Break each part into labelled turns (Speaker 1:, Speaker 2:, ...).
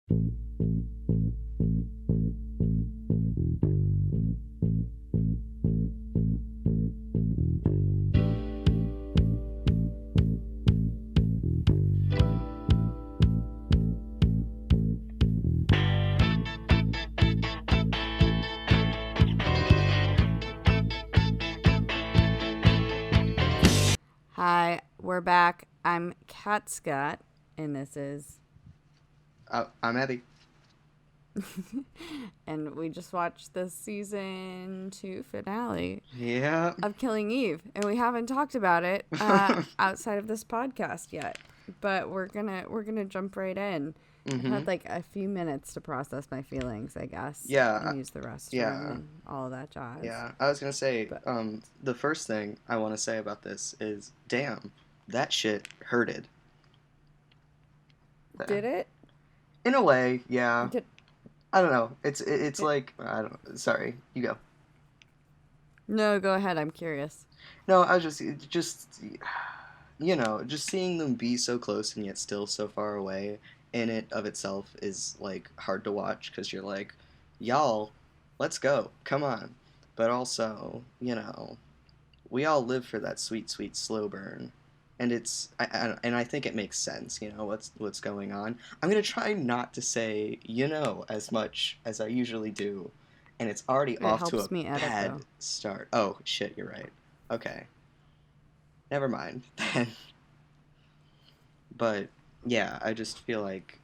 Speaker 1: Hi, we're back. I'm Kat Scott, and this is.
Speaker 2: I'm Abbey.
Speaker 1: And we just watched the season 2 finale
Speaker 2: Yeah.
Speaker 1: of Killing Eve, and we haven't talked about it outside of this podcast yet. But we're gonna jump right in. I've had like a few minutes to process my feelings, I guess.
Speaker 2: Yeah.
Speaker 1: And use the restroom
Speaker 2: Yeah.
Speaker 1: and all of that jazz.
Speaker 2: Yeah. I was gonna say,
Speaker 1: But
Speaker 2: the first thing I want to say about this is, damn, that shit hurted.
Speaker 1: did it?
Speaker 2: In a way, yeah.
Speaker 1: Did
Speaker 2: I don't know. It's
Speaker 1: it?
Speaker 2: like I don't. Sorry, you go.
Speaker 1: No, go ahead. I'm curious.
Speaker 2: No, I was just just seeing them be so close and yet still so far away in it of itself is like hard to watch because you're like, y'all, let's go, come on. But also, we all live for that sweet, sweet slow burn, and I think it makes sense. What's going on. I'm gonna try not to say as much as I usually do, and it's already
Speaker 1: It
Speaker 2: off to a
Speaker 1: helps me edit
Speaker 2: bad
Speaker 1: though.
Speaker 2: start. Oh shit, you're right. Okay, never mind then. But yeah, I feel like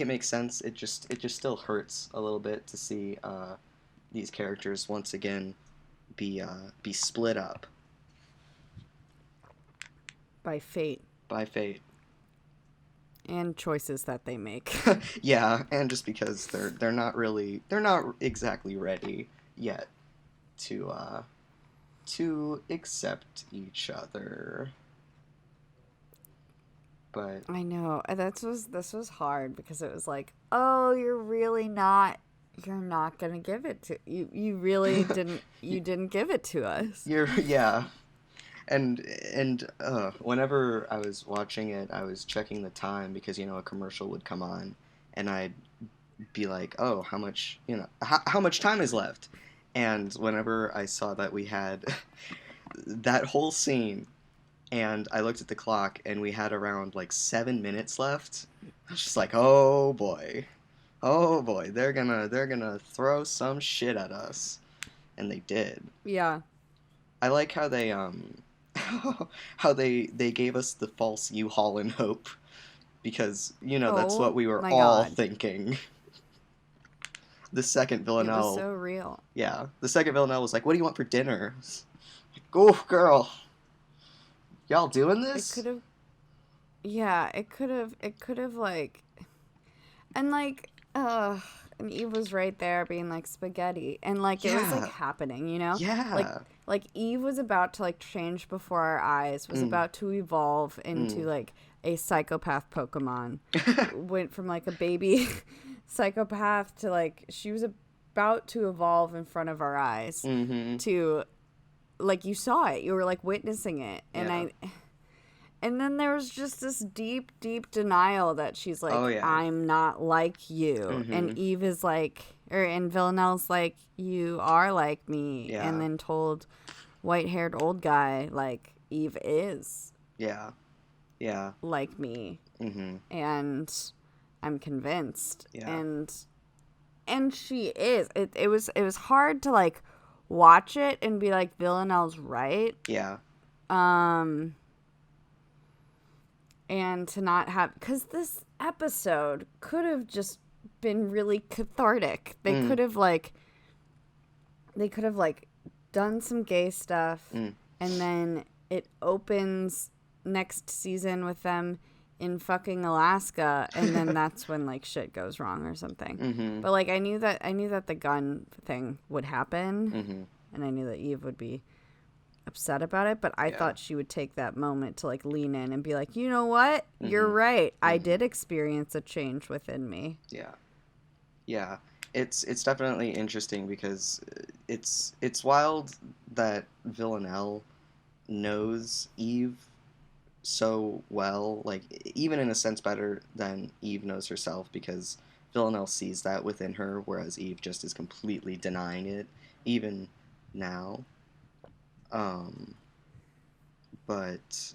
Speaker 2: it makes sense. It just still hurts a little bit to see these characters once again be split up
Speaker 1: By fate
Speaker 2: by fate.
Speaker 1: and choices that they make.
Speaker 2: Yeah, and just because they're not exactly ready yet to accept each other. But
Speaker 1: I know. This was hard because it was like, oh, you're not gonna give it to you really didn't give it to us.
Speaker 2: yeah, and whenever I was watching it, I was checking the time because a commercial would come on, and I'd be like, oh, how much time is left? And whenever I saw that we had that whole scene, and I looked at the clock, and we had around like 7 minutes left, I was just like, oh boy, they're gonna throw some shit at us, and they did.
Speaker 1: Yeah.
Speaker 2: I like how they how they gave us the false U-Haul in hope because that's what
Speaker 1: Oh
Speaker 2: we were
Speaker 1: my
Speaker 2: all
Speaker 1: god.
Speaker 2: thinking. The second
Speaker 1: It was
Speaker 2: Villanelle,
Speaker 1: so real.
Speaker 2: yeah, the second Villanelle was like, "What do you want for dinner?" Go, girl, y'all doing
Speaker 1: It
Speaker 2: this?
Speaker 1: could have yeah, it could have like and like and Eve was right there being like spaghetti and like it was like
Speaker 2: Yeah,
Speaker 1: happening, Like
Speaker 2: yeah,
Speaker 1: like Eve was about to like change before our eyes, was
Speaker 2: mm,
Speaker 1: about to evolve into
Speaker 2: mm.
Speaker 1: like a psychopath Pokemon. Went from like a baby psychopath to like she was about to evolve in front of our eyes
Speaker 2: Mm-hmm.
Speaker 1: to like you saw it. You were like witnessing it.
Speaker 2: Yeah.
Speaker 1: And then there was just this deep, deep denial that she's
Speaker 2: Oh
Speaker 1: like,
Speaker 2: yeah.
Speaker 1: I'm not like you. And
Speaker 2: Mm-hmm.
Speaker 1: Eve is like, and Villanelle's like, you are like me. And
Speaker 2: Yeah.
Speaker 1: then told white haired old guy, like, Eve is
Speaker 2: Yeah. Yeah.
Speaker 1: like me.
Speaker 2: Mm-hmm.
Speaker 1: And I'm convinced.
Speaker 2: Yeah.
Speaker 1: And she is. It was hard to like watch it and be like, Villanelle's right.
Speaker 2: Yeah.
Speaker 1: Um, and to not have because this episode could have just been really cathartic.
Speaker 2: Mm.
Speaker 1: They could have like done some gay stuff,
Speaker 2: Mm.
Speaker 1: and then it opens next season with them in fucking Alaska, and then that's when like shit goes wrong or something.
Speaker 2: Mm-hmm.
Speaker 1: But like I knew that the gun thing would happen,
Speaker 2: Mm-hmm.
Speaker 1: and I knew that Eve would be upset about it, but I
Speaker 2: Yeah.
Speaker 1: thought she would take that moment to like lean in and be like, you know what? You're
Speaker 2: Mm-hmm.
Speaker 1: right. I
Speaker 2: Mm-hmm.
Speaker 1: did experience a change within me.
Speaker 2: Yeah. Yeah. It's definitely interesting because it's wild that Villanelle knows Eve so well, like even in a sense better than Eve knows herself, because Villanelle sees that within her, whereas Eve just is completely denying it, even now. Um, but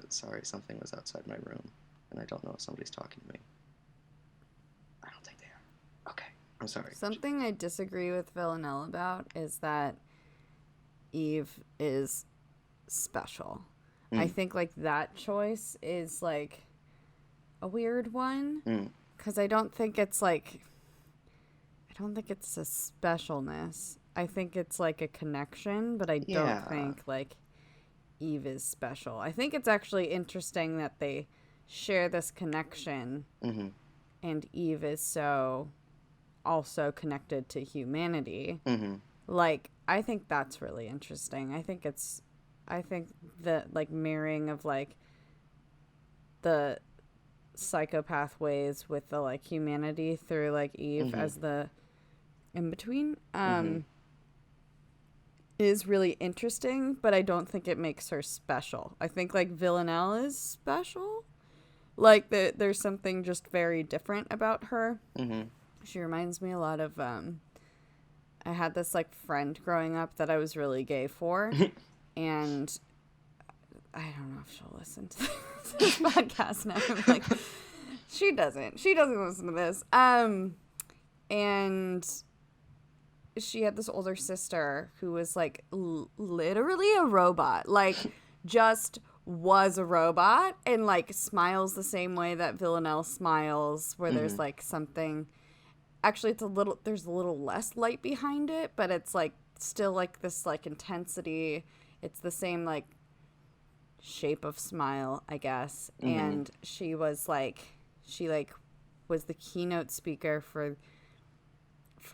Speaker 2: sorry, something was outside my room, and I don't know if somebody's talking to me. I don't think they are. Okay, I'm sorry.
Speaker 1: Something I disagree with Villanelle about is that Eve is special. I think like that choice is like a weird one because I don't think it's like I don't think it's a specialness. I think it's like a connection, but I don't think like Eve is special. I think it's actually interesting that they share this connection and Eve is so also connected to humanity. Like, I think that's really interesting. I think the like mirroring of like the psychopath ways with the like humanity through like Eve as the in between is really interesting, but I don't think it makes her special. I think like Villanelle is special. Like there's something just very different about her. She reminds me a lot of I had this like friend growing up that I was really gay for, and I don't know if she'll listen to this podcast now. I'm like, she doesn't listen to this. And she had this older sister who was like literally a robot, like just was a robot, and like smiles the same way that Villanelle smiles, where there's like something. Actually, there's a little less light behind it, but it's like still like this like intensity. It's the same like shape of smile, I guess. And she was like was the keynote speaker for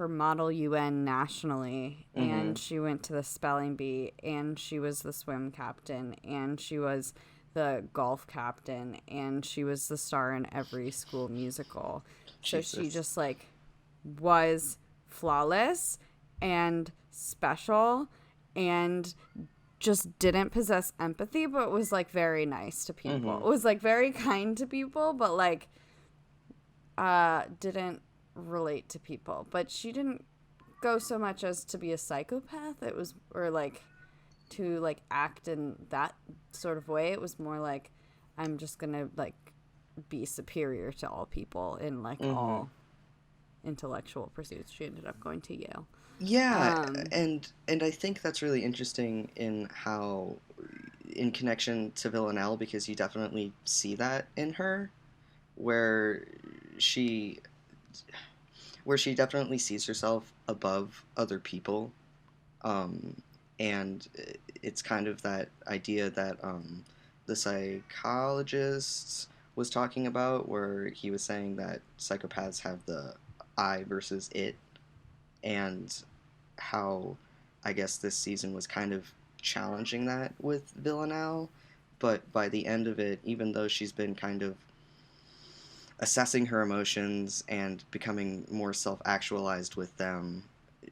Speaker 1: Model UN nationally, and she went to the spelling bee, and she was the swim captain, and she was the golf captain, and she was the star in every school musical. Jesus. So she just like was flawless and special and just didn't possess empathy, but was like very nice to people. It was like very kind to people, but like didn't relate to people. But she didn't go so much as to be a psychopath. It was, or like to like act in that sort of way. It was more like, I'm just gonna like be superior to all people in like all intellectual pursuits. She ended up going to Yale.
Speaker 2: Yeah, and I think that's really interesting in how, in connection to Villanelle, because you definitely see that in her, where she definitely sees herself above other people, and it's kind of that idea that the psychologist was talking about, where he was saying that psychopaths have the I versus it, and how I guess this season was kind of challenging that with Villanelle, but by the end of it, even though she's been kind of assessing her emotions and becoming more self-actualized with them,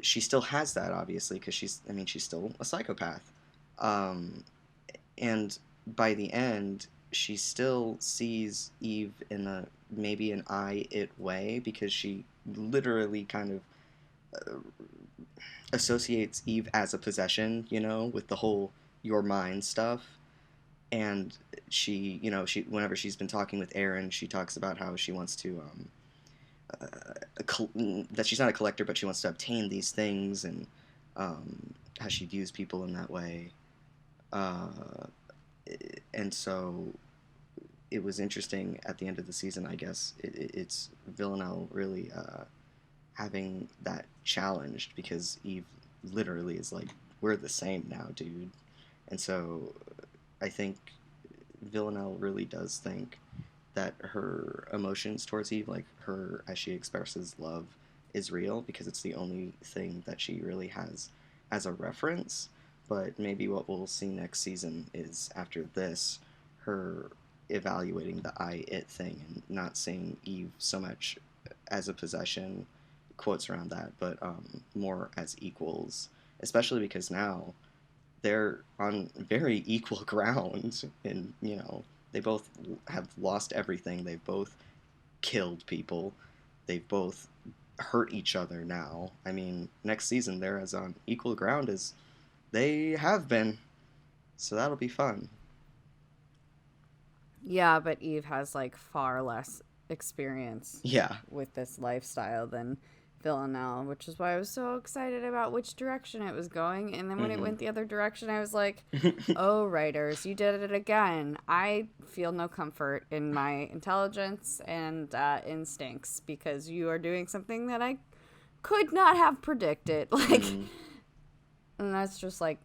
Speaker 2: she still has that, obviously, because she's still a psychopath. And by the end, she still sees Eve in maybe an I-it way, because she literally kind of associates Eve as a possession, with the whole your mind stuff. And she whenever she's been talking with Aaron, she talks about how she wants to that she's not a collector, but she wants to obtain these things, and how she views people in that way. And so it was interesting at the end of the season, I guess. It's Villanelle really having that challenged, because Eve literally is like, we're the same now, dude. And so I think Villanelle really does think that her emotions towards Eve, like her, as she expresses love, is real, because it's the only thing that she really has as a reference. But maybe what we'll see next season is, after this, her evaluating the I-it thing and not seeing Eve so much as a possession, quotes around that, but more as equals, especially because now they're on very equal ground, and they both have lost everything. They've both killed people. They've both hurt each other now. I mean, next season they're as on equal ground as they have been, so that'll be fun.
Speaker 1: Yeah, but Eve has like far less experience
Speaker 2: Yeah.
Speaker 1: with this lifestyle than Villanelle, which is why I was so excited about which direction it was going. And then when it
Speaker 2: Hmm.
Speaker 1: went the other direction, I was like, oh, writers, you did it again. I feel no comfort in my intelligence and instincts because you are doing something that I could not have predicted. Like,
Speaker 2: Hmm.
Speaker 1: and that's just like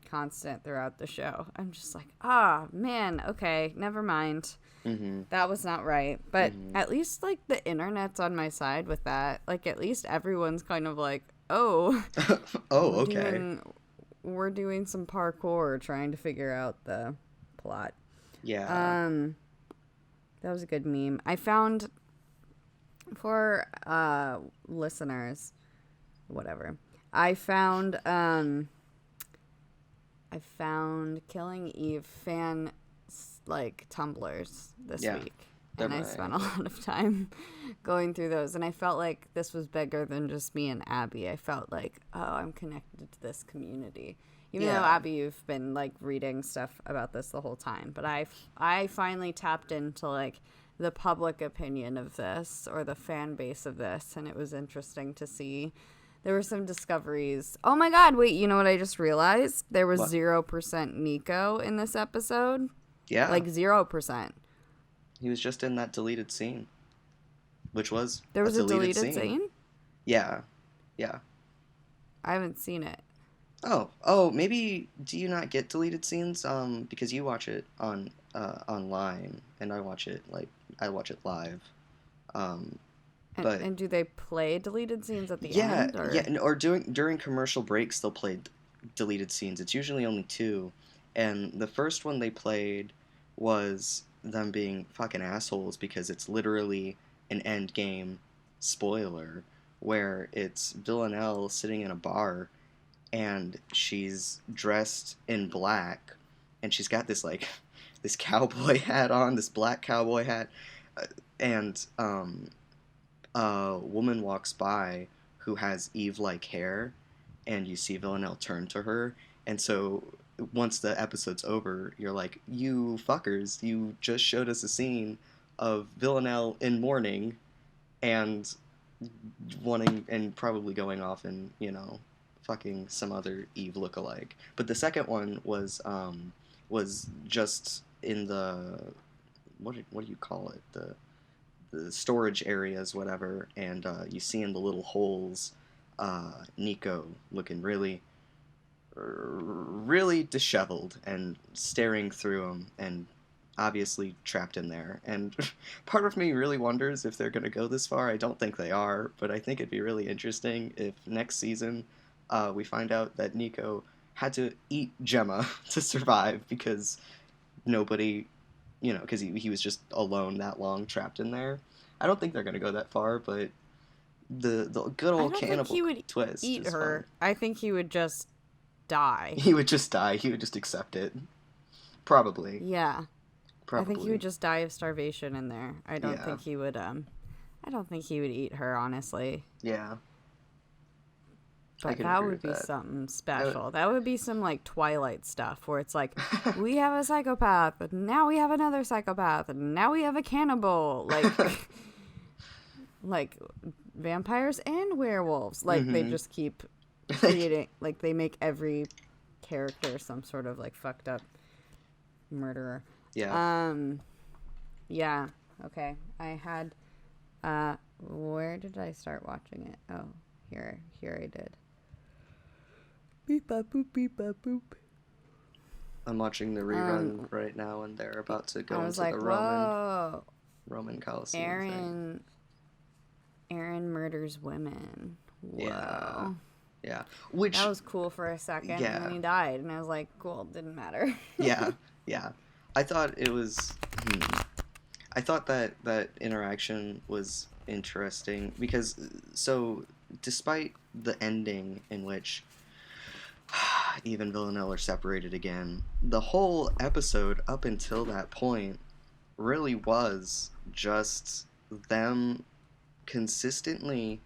Speaker 1: constant throughout the show. I'm just like, ah, man, okay, never mind.
Speaker 2: Hmm.
Speaker 1: That was not right. But
Speaker 2: Hmm.
Speaker 1: at least like the internet's on my side with that. Like at least everyone's kind of like, "Oh,
Speaker 2: Oh,
Speaker 1: we're
Speaker 2: okay.
Speaker 1: doing we're doing some parkour trying to figure out the plot."
Speaker 2: Yeah.
Speaker 1: Um that was a good meme. I found for listeners, whatever. I found Killing Eve fan like tumblers this
Speaker 2: Yeah.
Speaker 1: week,
Speaker 2: They're
Speaker 1: and I spent a lot of time going through those, and I felt like this was bigger than just me and Abby. I felt like, oh, I'm connected to this community, even though
Speaker 2: Yeah.
Speaker 1: Abby, you've been like reading stuff about this the whole time, but I finally tapped into like the public opinion of this or the fan base of this, and it was interesting to see. There were some discoveries. Oh my god, wait, you know what I just realized? There was
Speaker 2: What?
Speaker 1: 0% Nico in this episode.
Speaker 2: Yeah.
Speaker 1: Like 0%.
Speaker 2: He was just in that deleted scene, which was
Speaker 1: There
Speaker 2: a
Speaker 1: was a
Speaker 2: deleted
Speaker 1: deleted
Speaker 2: scene.
Speaker 1: scene?
Speaker 2: Yeah. Yeah.
Speaker 1: I haven't seen it.
Speaker 2: Oh, maybe do you not get deleted scenes? Because you watch it on online, and I watch it live. Um, but
Speaker 1: And do they play deleted scenes at the
Speaker 2: yeah,
Speaker 1: end
Speaker 2: yeah,
Speaker 1: or
Speaker 2: or during commercial breaks they'll play deleted scenes. It's usually only two, and the first one they played was them being fucking assholes because it's literally an end game spoiler where it's Villanelle sitting in a bar and she's dressed in black and she's got this like this cowboy hat on, this black cowboy hat, uh, and a woman walks by who has Eve-like hair, and you see Villanelle turn to her, and so once the episode's over, you're like, you fuckers, you just showed us a scene of Villanelle in mourning and wanting and probably going off and fucking some other Eve lookalike. But the second one was just in the what do you call it, the storage areas, whatever, and you see in the little holes Nico looking really disheveled and staring through them and obviously trapped in there. And part of me really wonders if they're going to go this far. I don't think they are, but I think it'd be really interesting if next season we find out that Nico had to eat Gemma to survive because nobody, because he was just alone that long trapped in there. I don't think they're going to go that far, but the good
Speaker 1: I
Speaker 2: old
Speaker 1: don't think
Speaker 2: cannibal
Speaker 1: he would
Speaker 2: twist
Speaker 1: eat
Speaker 2: is fun.
Speaker 1: her. I think he would just die.
Speaker 2: He would just die. He would just accept it. Probably.
Speaker 1: Yeah. I think he would
Speaker 2: Probably.
Speaker 1: just die of starvation in there.
Speaker 2: Yeah.
Speaker 1: I don't think he would eat her, honestly.
Speaker 2: Yeah. I
Speaker 1: But
Speaker 2: can
Speaker 1: that
Speaker 2: agree
Speaker 1: would
Speaker 2: with
Speaker 1: be
Speaker 2: that.
Speaker 1: something
Speaker 2: I would...
Speaker 1: special. That would be some like Twilight stuff where it's like, we have a psychopath, but now we have another psychopath, and now we have a cannibal. Like, like vampires and werewolves. Like they
Speaker 2: Mm-hmm.
Speaker 1: just keep creating. Like they make every character some sort of like fucked up murderer.
Speaker 2: Yeah.
Speaker 1: Um, yeah. Okay. I had. Where did I start watching it? Oh, here I did. Beep bop boop beep bop boop.
Speaker 2: I'm watching the rerun right now, and they're about to go
Speaker 1: I was
Speaker 2: into the
Speaker 1: like, whoa,
Speaker 2: Roman Coliseum thing.
Speaker 1: Aaron murders women. Whoa.
Speaker 2: Yeah. Yeah. Which
Speaker 1: That was cool for a second, and
Speaker 2: yeah.
Speaker 1: then he died, and I was like, cool, didn't matter.
Speaker 2: Yeah. Yeah. I thought it was I thought that interaction was interesting because so despite the ending in which Eve and Villanelle are separated again. The whole episode up until that point really was just them consistently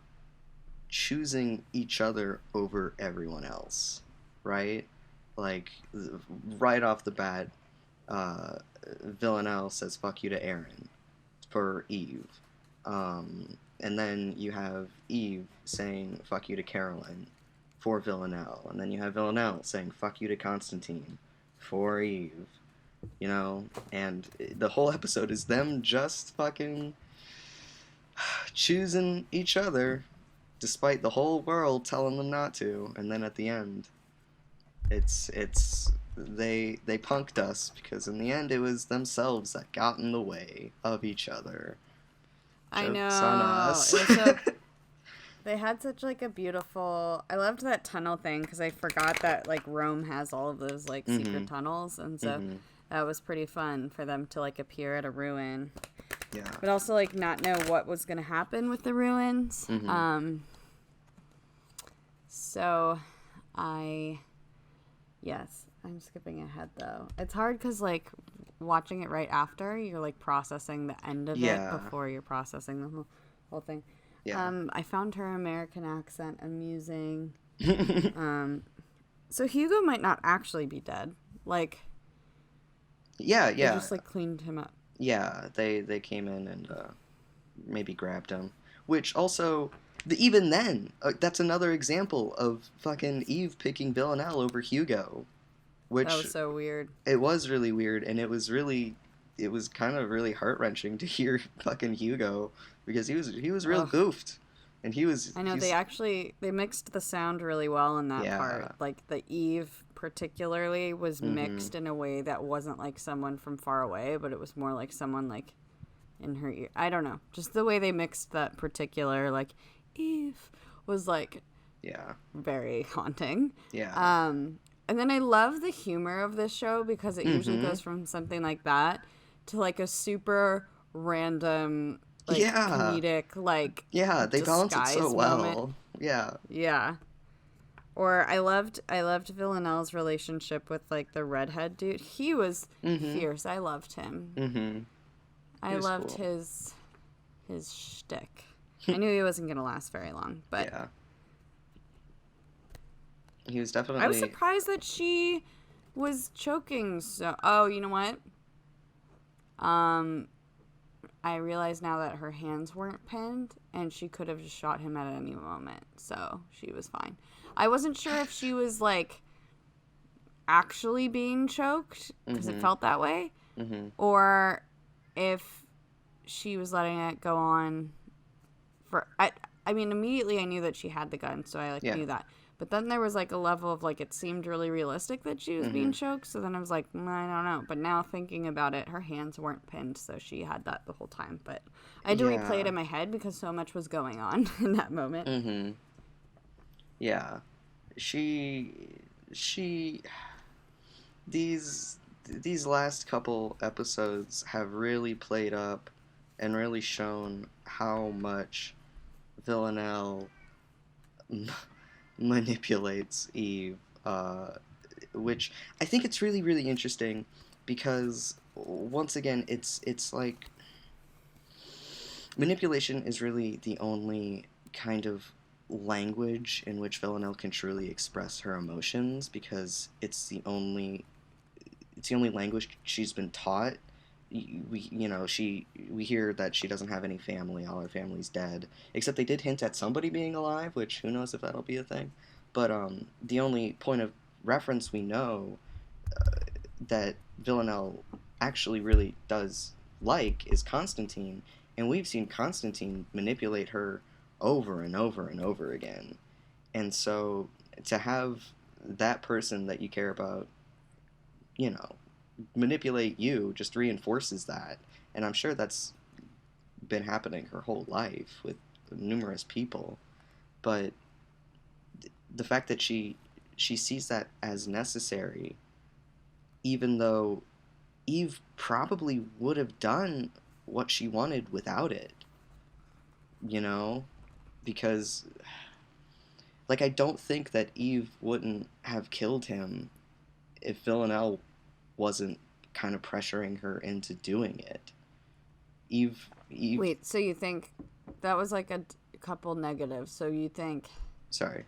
Speaker 2: choosing each other over everyone else, right? Like, right off the bat, uh, Villanelle says "fuck you" to Aaron for Eve, and then you have Eve saying "fuck you" to Carolyn for Villanelle, and then you have Villanelle saying "fuck you" to Constantine for Eve. You know, and the whole episode is them just fucking choosing each other despite the whole world telling them not to. And then at the end, it's they punked us because in the end it was themselves that got in the way of each other.
Speaker 1: I
Speaker 2: Jokes on
Speaker 1: know.
Speaker 2: us.
Speaker 1: It was so. They had such like a beautiful. I loved that tunnel thing because I forgot that like Rome has all of those like secret tunnels, and so that was pretty fun for them to like appear at a ruin.
Speaker 2: Yeah.
Speaker 1: But also like not know what was gonna happen with the ruins. So yes, I'm skipping ahead though. It's hard because like watching it right after you're like processing the end of it before you're processing the whole thing.
Speaker 2: Yeah.
Speaker 1: I found her American accent amusing. So Hugo might not actually be dead. Like,
Speaker 2: yeah.
Speaker 1: they just like cleaned him up.
Speaker 2: Yeah, they came in and maybe grabbed him. Which also, even then, that's another example of fucking Eve picking Villanelle over Hugo. Which
Speaker 1: That was so weird.
Speaker 2: It was really weird, and it was kind of really heart-wrenching to hear fucking Hugo because he was real goofed, and
Speaker 1: I know they mixed the sound really well in that part. Like the Eve particularly was mixed in a way that wasn't like someone from far away, but it was more like someone like in her ear. I don't know, just the way they mixed that particular like Eve was like very haunting. And then I love the humor of this show because it usually goes from something like that to like a super random like comedic like
Speaker 2: they balance it so well.
Speaker 1: Moment. Or I loved Villanelle's relationship with like the redhead dude. He was fierce. I loved him. I loved cool. his shtick. I knew he wasn't gonna last very long, but
Speaker 2: he was definitely.
Speaker 1: I was surprised that she was choking. So, oh, you know what? I realize now that her hands weren't pinned, and she could have just shot him at any moment, so she was fine. I wasn't sure if she was like actually being choked because it felt that way, or if she was letting it go on for. I mean, immediately I knew that she had the gun, so I knew that. But then there was, like, a level of, like, it seemed really realistic that she was being choked. So then I was like, I don't know. But now thinking about it, her hands weren't pinned, so she had that the whole time. But I had to replay it in my head because so much was going on in that moment.
Speaker 2: Yeah. These last couple episodes have really played up and really shown how much Villanelle manipulates Eve, which I think it's really, really interesting because once again, it's like manipulation is really the only kind of language in which Villanelle can truly express her emotions because it's the only language she's been taught. We hear that she doesn't have any family, all her family's dead, except they did hint at somebody being alive, which who knows if that'll be a thing. But the only point of reference we know that Villanelle actually really does like is Constantine, and we've seen Constantine manipulate her over and over and over again. And so to have that person that you care about, manipulate you just reinforces that. And I'm sure that's been happening her whole life with numerous people. But the fact that she sees that as necessary, even though Eve probably would have done what she wanted without it, because like, I don't think that Eve wouldn't have killed him if Villanelle wasn't kind of pressuring her into doing it. Eve.
Speaker 1: Wait, so you think that was like a couple negatives? So you think
Speaker 2: Sorry.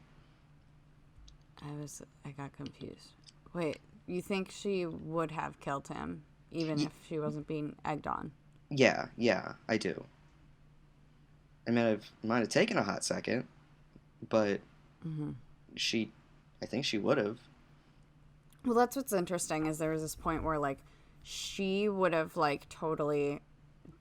Speaker 1: I got confused. Wait, you think she would have killed him even if she wasn't being egged on?
Speaker 2: Yeah, I do. It might have taken a hot second, but I think she would have.
Speaker 1: Well, that's what's interesting is there was this point where like she would have like totally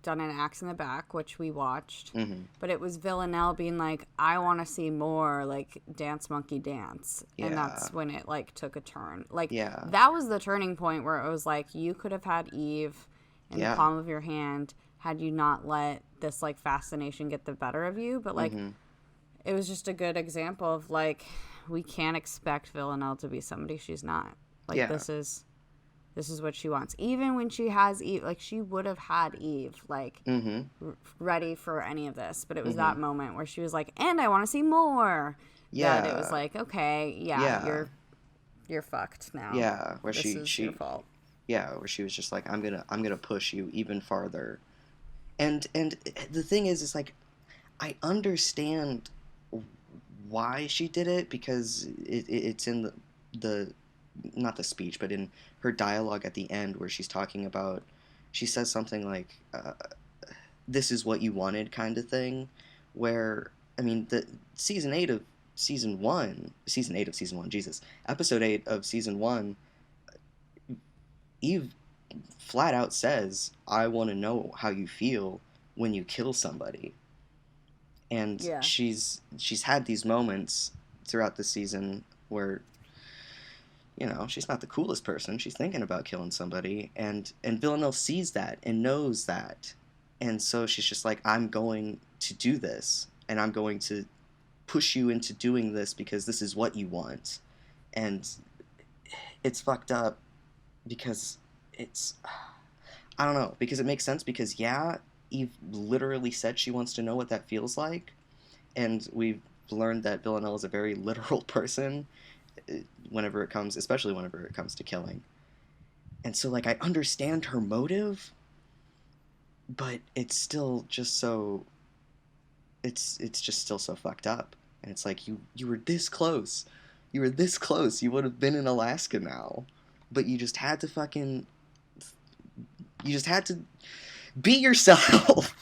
Speaker 1: done an axe in the back, which we watched, but it was Villanelle being like, I want to see more, like, dance monkey dance.
Speaker 2: Yeah.
Speaker 1: And that's when it like took a turn. Like,
Speaker 2: Yeah.
Speaker 1: that was the turning point where it was like, you could have had Eve in the palm of your hand had you not let this like fascination get the better of you. But like it was just a good example of like, we can't expect Villanelle to be somebody she's not. Like, this is what she wants. Even when she has Eve, like, she would have had Eve, like, ready for any of this. But it was that moment where she was like, and I want to see more.
Speaker 2: Yeah.
Speaker 1: That it was like, okay, you're fucked now.
Speaker 2: Yeah, where
Speaker 1: this is your fault.
Speaker 2: Yeah, where she was just like, I'm gonna push you even farther. And the thing is like, I understand why she did it, because it's in the not the speech, but in her dialogue at the end where she's talking about, she says something like, this is what you wanted kind of thing, where, I mean, the episode 8 of season 1, episode 8 of season 1, Eve flat out says, I want to know how you feel when you kill somebody. And she's had these moments throughout the season where, you know, she's not the coolest person. She's thinking about killing somebody. And Villanelle sees that and knows that. And so she's just like, I'm going to do this. And I'm going to push you into doing this because this is what you want. And it's fucked up because it's... I don't know. Because it makes sense because, Eve literally said she wants to know what that feels like. And we've learned that Villanelle is a very literal person. Especially whenever it comes to killing. And so, like, I understand her motive, but it's still just so, it's just still so fucked up. And it's like, you were this close. You were this close. You would have been in Alaska now. But you just had to be yourself.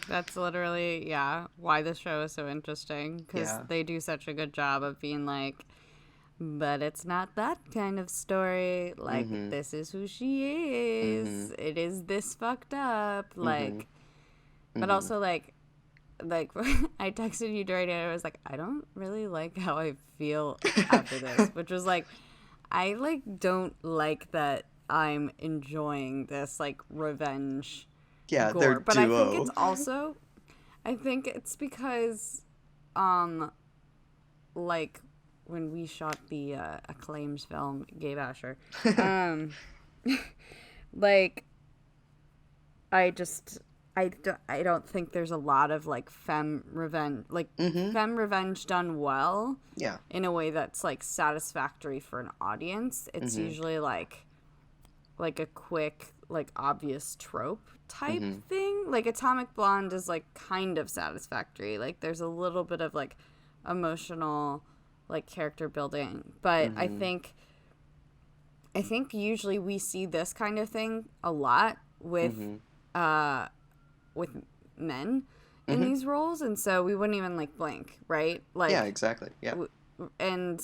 Speaker 1: That's literally, why this show is so interesting. Because they do such a good job of being like, but it's not that kind of story. Like, this is who she is. It is this fucked up. Like, but also, like I texted you during it, and I was like, I don't really like how I feel after this. Which was like, I, like, don't like that I'm enjoying this, like, revenge gore.
Speaker 2: Their
Speaker 1: but
Speaker 2: duo.
Speaker 1: I think it's because, like, when we shot the acclaimed film Gay Basher, like, I don't think there's a lot of like femme revenge done well, in a way that's like satisfactory for an audience. It's usually like a quick, like, obvious trope type thing. Like, Atomic Blonde is like kind of satisfactory. Like, there's a little bit of like emotional, like, character building, but I think usually we see this kind of thing a lot with men in these roles, and so we wouldn't even like blink, right? Like,
Speaker 2: exactly.
Speaker 1: And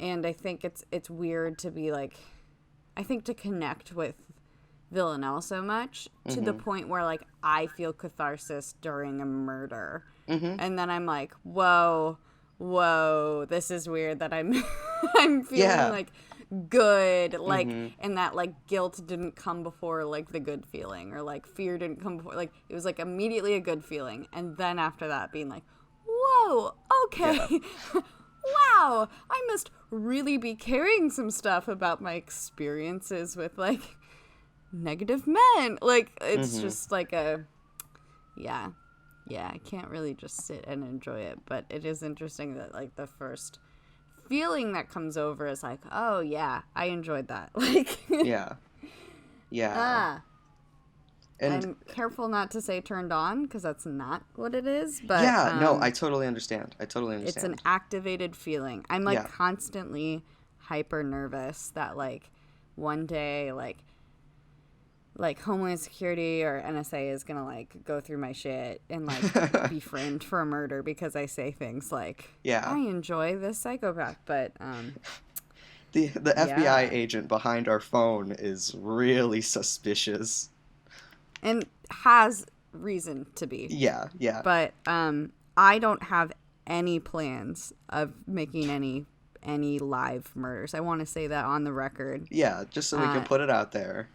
Speaker 1: I think it's weird to be like, I think to connect with Villanelle so much to the point where like I feel catharsis during a murder, and then I'm like, whoa, this is weird that I'm feeling like good, like, and that like guilt didn't come before like the good feeling, or like fear didn't come before, like it was like immediately a good feeling, and then after that being like, whoa, okay. Wow, I must really be carrying some stuff about my experiences with like negative men. Like, it's just like Yeah, I can't really just sit and enjoy it, but it is interesting that like the first feeling that comes over is like, oh yeah, I enjoyed that. Like,
Speaker 2: Yeah. Yeah.
Speaker 1: ah,
Speaker 2: And
Speaker 1: I'm careful not to say turned on because that's not what it is, but
Speaker 2: yeah, no, I totally understand. I totally
Speaker 1: it's an
Speaker 2: understand.
Speaker 1: activated feeling. I'm like
Speaker 2: Yeah.
Speaker 1: constantly hyper nervous that like one day like Homeland Security or NSA is gonna like go through my shit and like be framed for a murder because I say things like
Speaker 2: Yeah.
Speaker 1: I enjoy this psychopath, but
Speaker 2: The FBI
Speaker 1: yeah,
Speaker 2: agent behind our phone is really suspicious.
Speaker 1: and has reason to be,
Speaker 2: Yeah, yeah.
Speaker 1: but I don't have any plans of making any live murders. I want to say that on the record.
Speaker 2: Yeah, just so we can put it out there.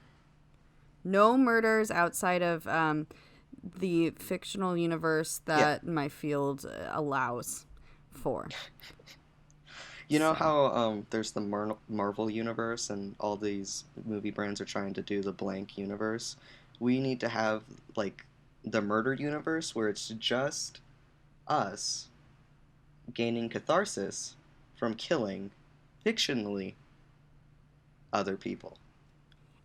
Speaker 1: No murders outside of the fictional universe
Speaker 2: Yeah.
Speaker 1: that my field allows for.
Speaker 2: You know
Speaker 1: So,
Speaker 2: how there's the Marvel universe and all these movie brands are trying to do the blank universe? We need to have like the murder universe where it's just us gaining catharsis from killing fictionally other people.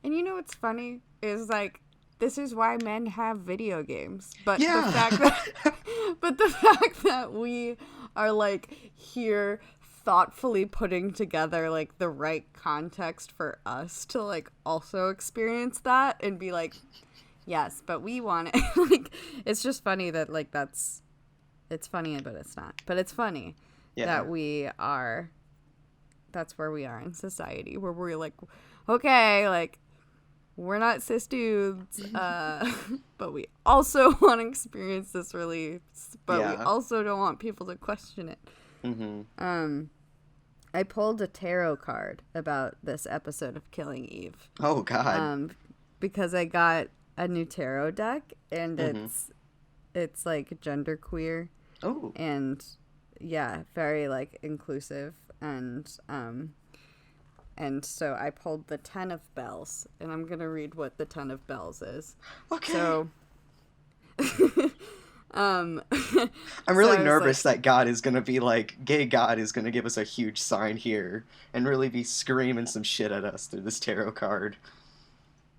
Speaker 1: and you know what's funny is like this is why men have video games, but the
Speaker 2: Yeah.
Speaker 1: fact that but the fact that we are like here thoughtfully putting together like the right context for us to like also experience that and be like yes, but we want it. Like it's just funny that like it's funny but it's not, but it's funny
Speaker 2: Yeah.
Speaker 1: that that's where we are in society where we're like okay, like we're not cis dudes, but we also want to experience this release, but we
Speaker 2: Yeah.
Speaker 1: also don't want people to question it.
Speaker 2: Mhm.
Speaker 1: I pulled a tarot card about this episode of Killing Eve,
Speaker 2: Oh God.
Speaker 1: because I got a new tarot deck, and
Speaker 2: Mhm.
Speaker 1: it's like genderqueer,
Speaker 2: Oh.
Speaker 1: and yeah, very like inclusive, and so I pulled the Ten of Bells, and I'm gonna read what the Ten of Bells is.
Speaker 2: Okay.
Speaker 1: So,
Speaker 2: I'm
Speaker 1: so
Speaker 2: really
Speaker 1: I was
Speaker 2: nervous
Speaker 1: like,
Speaker 2: that God is gonna be like, gay God is gonna give us a huge sign here and really be screaming some shit at us through this tarot card.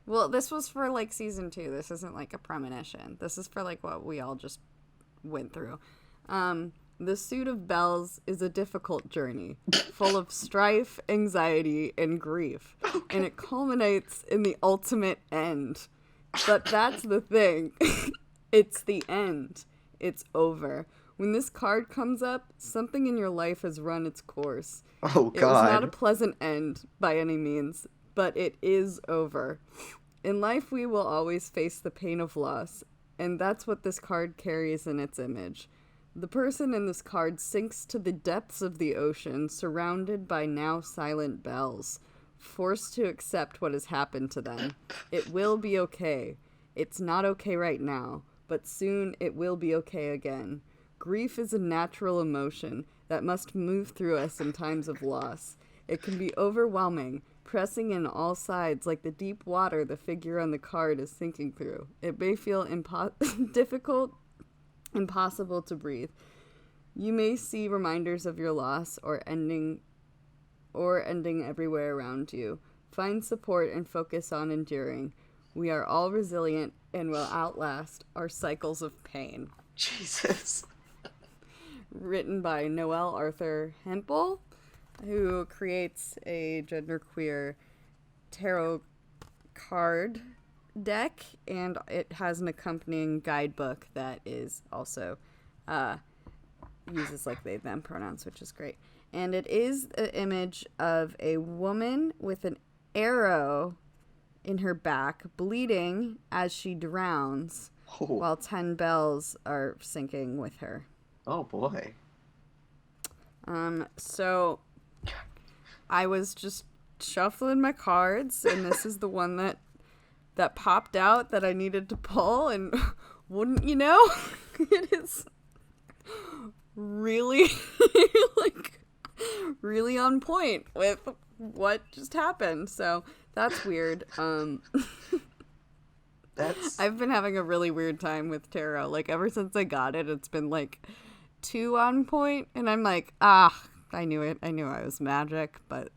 Speaker 1: well, this was for like season 2. This isn't like a premonition. This is for like what we all just went through. The Suit of Bells is a difficult journey, full of strife, anxiety, and grief, and it culminates in the ultimate end. But that's the thing. It's the end. It's over. When this card comes up, something in your life has run its course.
Speaker 2: Oh
Speaker 1: It was not a
Speaker 2: God.
Speaker 1: pleasant end by any means, but it is over. In life, we will always face the pain of loss, and that's what this card carries in its image. The person in this card sinks to the depths of the ocean, surrounded by now silent bells, forced to accept what has happened to them. It will be okay. It's not okay right now, but soon it will be okay again. Grief is a natural emotion that must move through us in times of loss. It can be overwhelming, pressing in all sides like the deep water the figure on the card is sinking through. It may feel difficult, impossible to breathe. You may see reminders of your loss or ending everywhere around you. Find support and focus on enduring. We are all resilient and will outlast our cycles of pain.
Speaker 2: Jesus.
Speaker 1: Written by Noel Arthur Hempel, who creates a genderqueer tarot card deck, and it has an accompanying guidebook that is also uses like they them pronouns, which is great. And it is an image of a woman with an arrow in her back, bleeding as she drowns,
Speaker 2: Oh.
Speaker 1: while 10 bells are sinking with her.
Speaker 2: Oh boy.
Speaker 1: So I was just shuffling my cards, and this is the one that popped out that I needed to pull, and wouldn't you know, it is really like really on point with what just happened. So that's weird.
Speaker 2: That's
Speaker 1: I've been having a really weird time with tarot. Like, ever since I got it, it's been, like, too on point. And I'm like, I knew it. I knew I was magic, but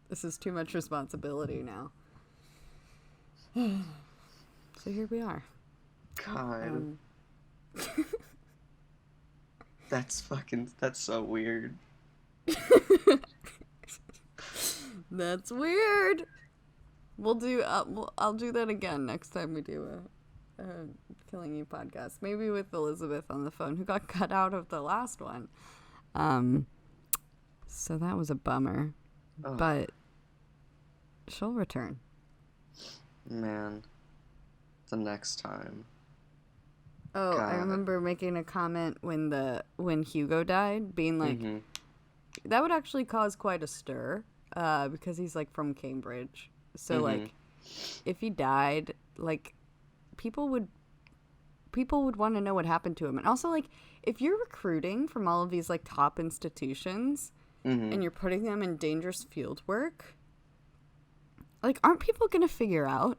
Speaker 1: this is too much responsibility now. So here we are.
Speaker 2: God. That's so weird.
Speaker 1: That's weird. I'll do that again next time we do a Killing You podcast. Maybe with Elizabeth on the phone, who got cut out of the last one. So that was a bummer.
Speaker 2: Oh.
Speaker 1: But she'll return.
Speaker 2: Man. The next time.
Speaker 1: Oh,
Speaker 2: God.
Speaker 1: I remember making a comment when Hugo died, being like, that would actually cause quite a stir, because he's like from Cambridge. So like, if he died, like, people would want to know what happened to him. And also, like, if you're recruiting from all of these like top institutions and you're putting them in dangerous field work, like, aren't people gonna figure out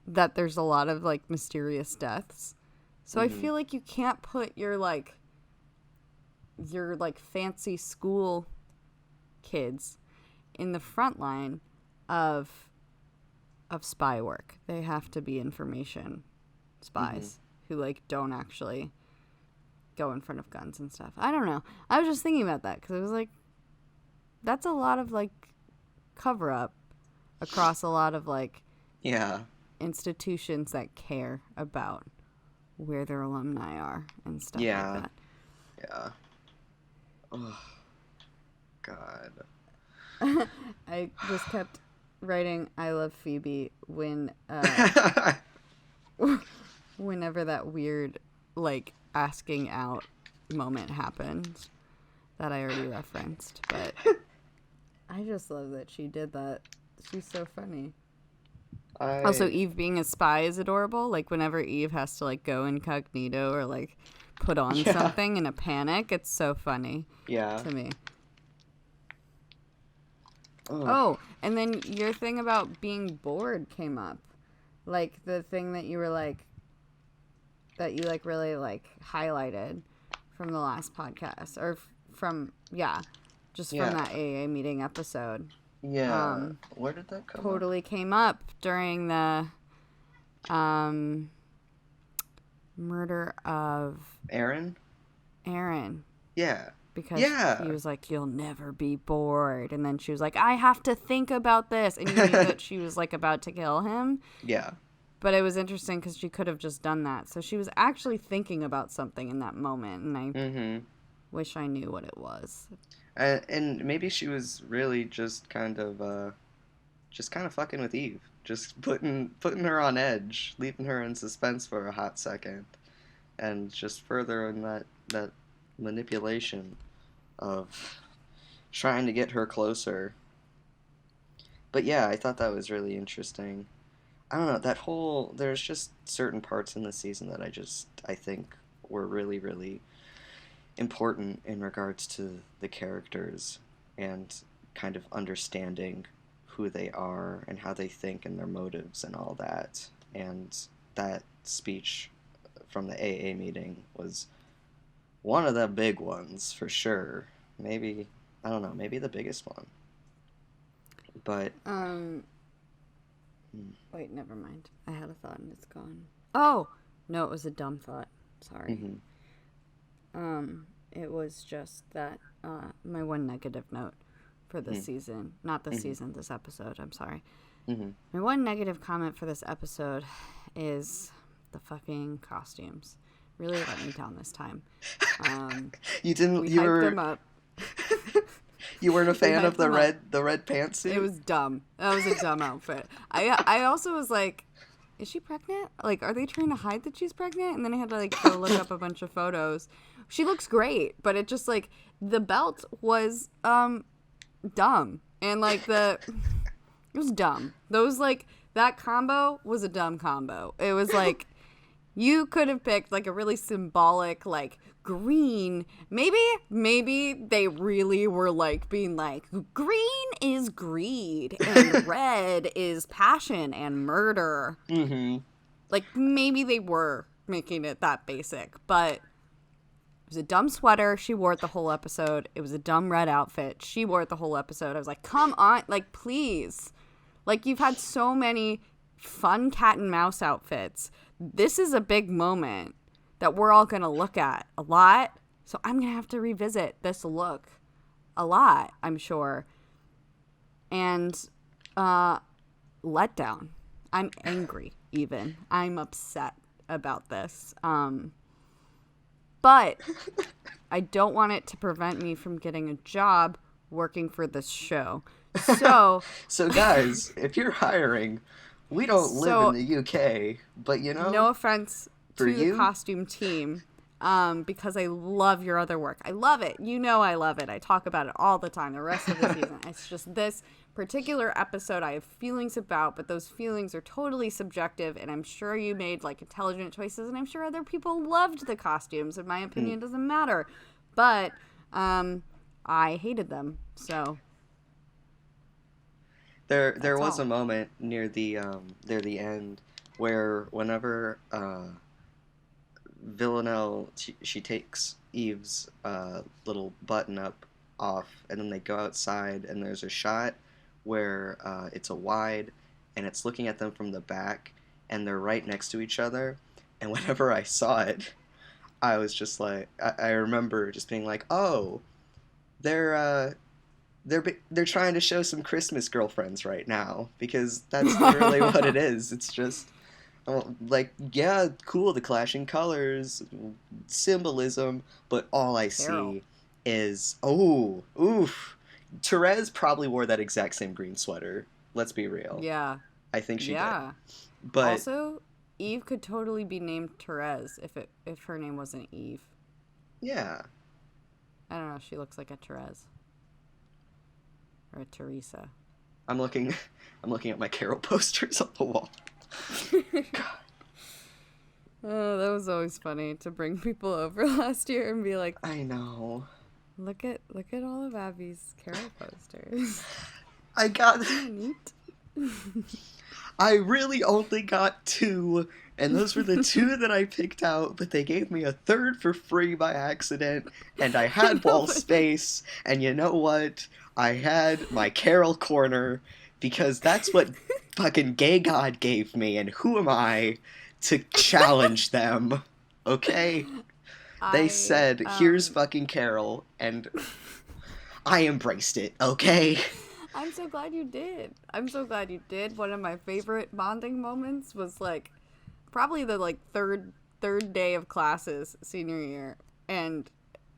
Speaker 1: that there's a lot of like mysterious deaths? So I feel like you can't put your fancy school kids in the front line of spy work. They have to be information spies who like don't actually go in front of guns and stuff. I don't know. I was just thinking about that because it was like, that's a lot of like cover up across a lot of like institutions that care about where their alumni are and stuff like that.
Speaker 2: Yeah. Oh, God.
Speaker 1: I just kept writing I love Phoebe when whenever that weird like asking out moment happened that I already referenced, but I just love that she did that. She's so funny. Also, Eve being a spy is adorable. Like, whenever Eve has to, like, go incognito or, like, put on something in a panic, it's so funny to me. Ugh. Oh, and then your thing about being bored came up. Like, the thing that you were, like, that you, like, really, like, highlighted from the last podcast. Or from that AA meeting episode.
Speaker 2: Yeah. Where did that come
Speaker 1: totally came up during the murder of
Speaker 2: Aaron. Yeah.
Speaker 1: Because he was like, you'll never be bored. And then she was like, I have to think about this. And you knew that she was like about to kill him.
Speaker 2: Yeah.
Speaker 1: But it was interesting because she could have just done that. So she was actually thinking about something in that moment. And I wish I knew what it was.
Speaker 2: And maybe she was really just kind of fucking with Eve, just putting her on edge, leaving her in suspense for a hot second, and just furthering that manipulation of trying to get her closer. But yeah, I thought that was really interesting. I don't know, there's just certain parts in the season that I think were really, really important in regards to the characters and kind of understanding who they are and how they think and their motives and all that. And that speech from the AA meeting was one of the big ones for sure. Maybe, I don't know, maybe the biggest one. But
Speaker 1: wait, never mind. I had a thought and it's gone. Oh, no, it was a dumb thought. Sorry. It was just that my one negative note for this season, not this season, this episode, I'm sorry. My one negative comment for this episode is the fucking costumes. Really let me down this time.
Speaker 2: You didn't,
Speaker 1: we
Speaker 2: you
Speaker 1: hyped
Speaker 2: were,
Speaker 1: them up.
Speaker 2: You weren't a fan of the red pantsuit?
Speaker 1: It was dumb. That was a dumb outfit. I also was like, is she pregnant? Like, are they trying to hide that she's pregnant? And then I had to, like, go look up a bunch of photos. She looks great, but it just, like, the belt was, dumb. And, like, it was dumb. Those, like, that combo was a dumb combo. It was, like, you could have picked, like, a really symbolic, like, green. Maybe they really were, like, being like, green is greed and red is passion and murder. Like, maybe they were making it that basic, but it was a dumb sweater. She wore it the whole episode. It was a dumb red outfit. She wore it the whole episode. I was like, come on, like, please. Like, you've had so many fun cat and mouse outfits. This is a big moment that we're all going to look at a lot. So I'm going to have to revisit this look a lot, I'm sure. And let down. I'm angry, even. I'm upset about this. But I don't want it to prevent me from getting a job working for this show. So,
Speaker 2: So guys, if you're hiring, we don't live in the UK, but you know,
Speaker 1: no offense
Speaker 2: for
Speaker 1: to
Speaker 2: you?
Speaker 1: the costume team, because I love your other work. I love it. You know I love it. I talk about it all the time, the rest of the season. It's just this particular episode I have feelings about, but those feelings are totally subjective, and I'm sure you made, like, intelligent choices, and I'm sure other people loved the costumes, and my opinion doesn't matter. But I hated them, so...
Speaker 2: There was a moment near the end where whenever Villanelle she takes Eve's little button up off, and then they go outside, and there's a shot where it's a wide, and it's looking at them from the back, and they're right next to each other. And whenever I saw it, I was just like, I remember just being like, oh, they're trying to show some Christmas girlfriends right now, because that's literally what it is. It's just like, yeah, cool, the clashing colors, symbolism, but all I see is, oh, oof. Therese probably wore that exact same green sweater. Let's be real.
Speaker 1: Yeah.
Speaker 2: I think she did.
Speaker 1: But also, Eve could totally be named Therese if her name wasn't Eve.
Speaker 2: Yeah.
Speaker 1: I don't know. She looks like a Therese. Or a Teresa.
Speaker 2: I'm looking at my Carol posters on the wall. God.
Speaker 1: Oh, that was always funny to bring people over last year and be like,
Speaker 2: I know.
Speaker 1: Look at all of Abby's Carol posters.
Speaker 2: I got
Speaker 1: neat.
Speaker 2: I really only got 2, and those were the 2 that I picked out, but they gave me a 3rd for free by accident, and I had wall space, and you know what? I had my Carol corner, because that's what fucking Gay God gave me, and who am I to challenge them? Okay? They said, here's fucking Carol, and I embraced it, okay?
Speaker 1: I'm so glad you did. One of my favorite bonding moments was, like, probably the, like, third day of classes senior year,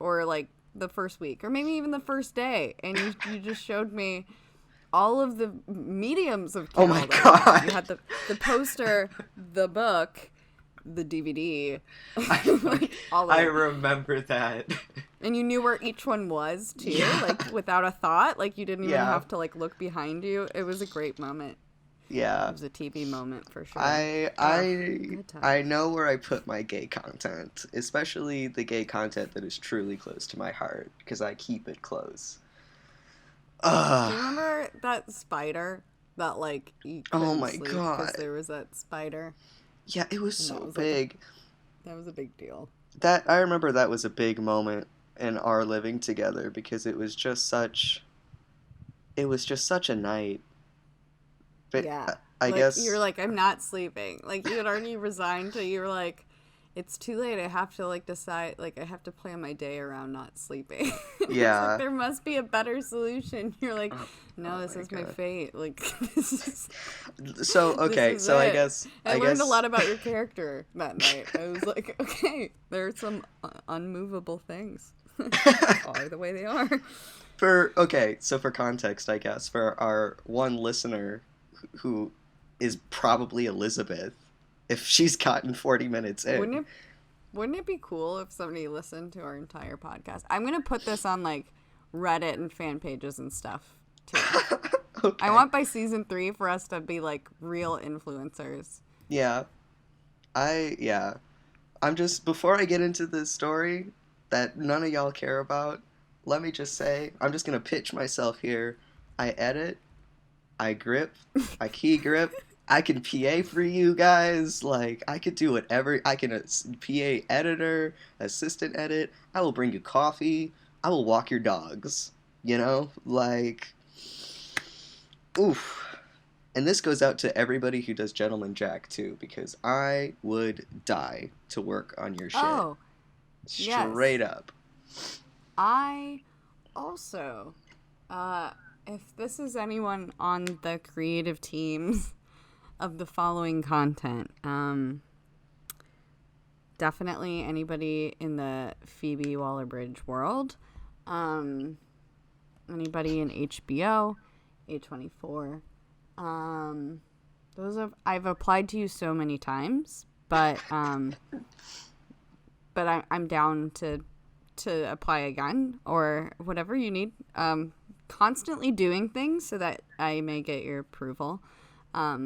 Speaker 1: or, like, the first week, or maybe even the first day, and you just showed me all of the mediums of Carol.
Speaker 2: Oh my God.
Speaker 1: You had the poster, the book, the DVD.
Speaker 2: I remember that.
Speaker 1: And you knew where each one was, too, like, without a thought. Like, you didn't even have to, like, look behind you. It was a great moment.
Speaker 2: Yeah.
Speaker 1: It was a TV moment, for sure.
Speaker 2: I know where I put my gay content, especially the gay content that is truly close to my heart, because I keep it close.
Speaker 1: Do you remember that spider that, like, you couldn't sleep because there was that spider?
Speaker 2: Yeah, it was so big.
Speaker 1: That was a big deal.
Speaker 2: I remember that was a big moment in our living together, because it was just such a night. But
Speaker 1: yeah.
Speaker 2: I guess
Speaker 1: you were like, I'm not sleeping. Like, you had already resigned to, you were like, it's too late. I have to, like, decide, like, I have to plan my day around not sleeping.
Speaker 2: Yeah.
Speaker 1: Like, there must be a better solution. You're like, no, this is my fate. Like, this is...
Speaker 2: So, okay, so it.
Speaker 1: I learned a lot about your character that night. I was like, okay, there are some unmovable things. Are the way they are.
Speaker 2: So for context, I guess, for our one listener who is probably Elizabeth, if she's gotten 40 minutes in.
Speaker 1: Wouldn't it be cool if somebody listened to our entire podcast? I'm going to put this on, like, Reddit and fan pages and stuff, too. Okay. I want by season 3 for us to be, like, real influencers.
Speaker 2: Yeah. I'm just, before I get into this story that none of y'all care about, let me just say, I'm just going to pitch myself here. I edit, I grip, I key grip, I can PA for you guys. Like, I could do whatever. I can PA editor, assistant edit. I will bring you coffee. I will walk your dogs. You know? Like, oof. And this goes out to everybody who does Gentleman Jack, too, because I would die to work on your shit.
Speaker 1: Oh, yes.
Speaker 2: Straight up.
Speaker 1: I also, if this is anyone on the creative teams of the following content, definitely anybody in the Phoebe Waller-Bridge world, anybody in HBO, A24, I've applied to you so many times, but I'm down to apply again or whatever you need. Constantly doing things so that I may get your approval.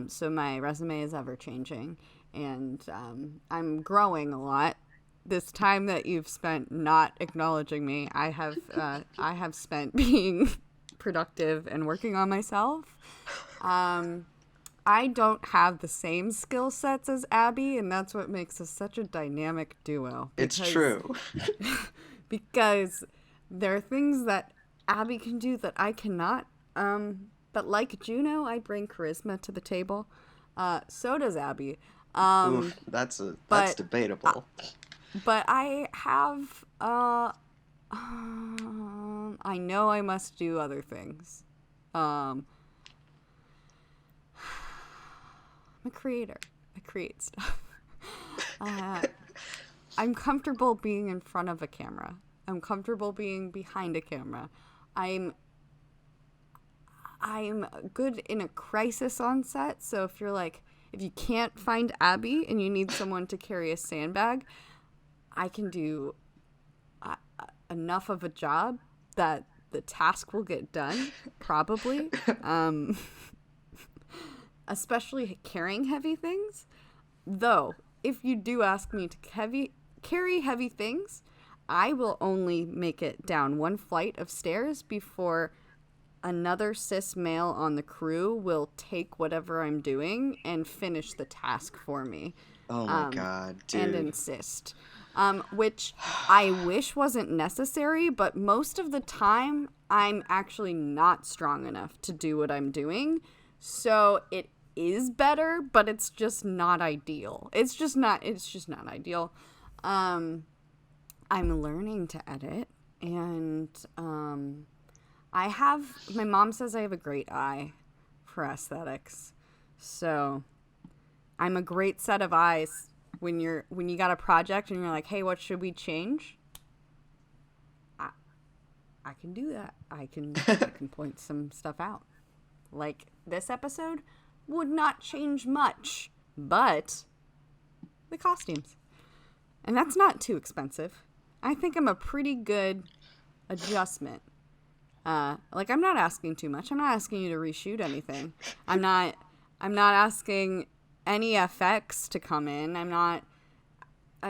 Speaker 1: So my resume is ever changing, and I'm growing a lot. This time that you've spent not acknowledging me, I have spent being productive and working on myself. I don't have the same skill sets as Abby, and that's what makes us such a dynamic duo.
Speaker 2: It's true.
Speaker 1: Because there are things that Abby can do that I cannot. But like Juno, I bring charisma to the table. So does Abby.
Speaker 2: Oof, that's debatable.
Speaker 1: But I have. I know I must do other things. I'm a creator. I create stuff. I'm comfortable being in front of a camera. I'm comfortable being behind a camera. I'm good in a crisis on set. So if you can't find Abby and you need someone to carry a sandbag, I can do enough of a job that the task will get done, probably. Especially carrying heavy things. Though, if you do ask me to carry heavy things, I will only make it down one flight of stairs before another cis male on the crew will take whatever I'm doing and finish the task for me.
Speaker 2: Oh my god, dude.
Speaker 1: And insist. Which I wish wasn't necessary, but most of the time I'm actually not strong enough to do what I'm doing. So it is better, but it's just not ideal. It's just not ideal. I'm learning to edit, and my mom says I have a great eye for aesthetics. So I'm a great set of eyes when you got a project and you're like, hey, what should we change? I can do that. I can point some stuff out. Like this episode would not change much, but the costumes. And that's not too expensive. I think I'm a pretty good adjustment. I'm not asking too much. I'm not asking you to reshoot anything. I'm not asking any FX to come in. I'm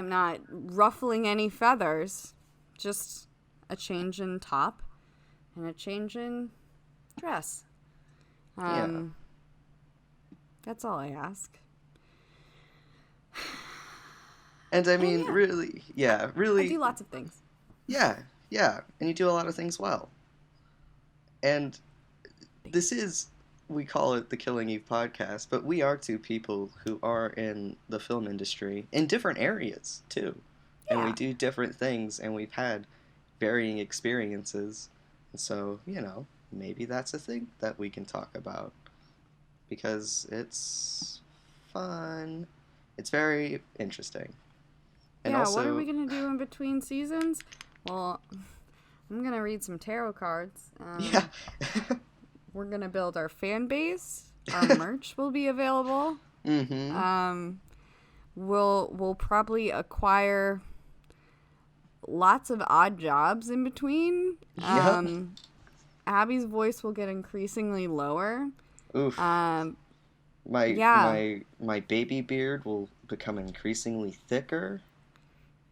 Speaker 1: not ruffling any feathers. Just a change in top and a change in dress. That's all I ask.
Speaker 2: And I mean, really.
Speaker 1: I do lots of things.
Speaker 2: Yeah, and you do a lot of things well. And this is, we call it the Killing Eve podcast, but we are two people who are in the film industry in different areas, too. Yeah. And we do different things, and we've had varying experiences. And so, maybe that's a thing that we can talk about. Because it's fun. It's very interesting. And
Speaker 1: yeah,
Speaker 2: also,
Speaker 1: what are we going to do in between seasons? Well, I'm going to read some tarot cards.
Speaker 2: Yeah.
Speaker 1: We're going to build our fan base. Our merch will be available.
Speaker 2: Mm-hmm.
Speaker 1: We'll probably acquire lots of odd jobs in between.
Speaker 2: Yep.
Speaker 1: Abby's voice will get increasingly lower.
Speaker 2: Oof. My baby beard will become increasingly thicker.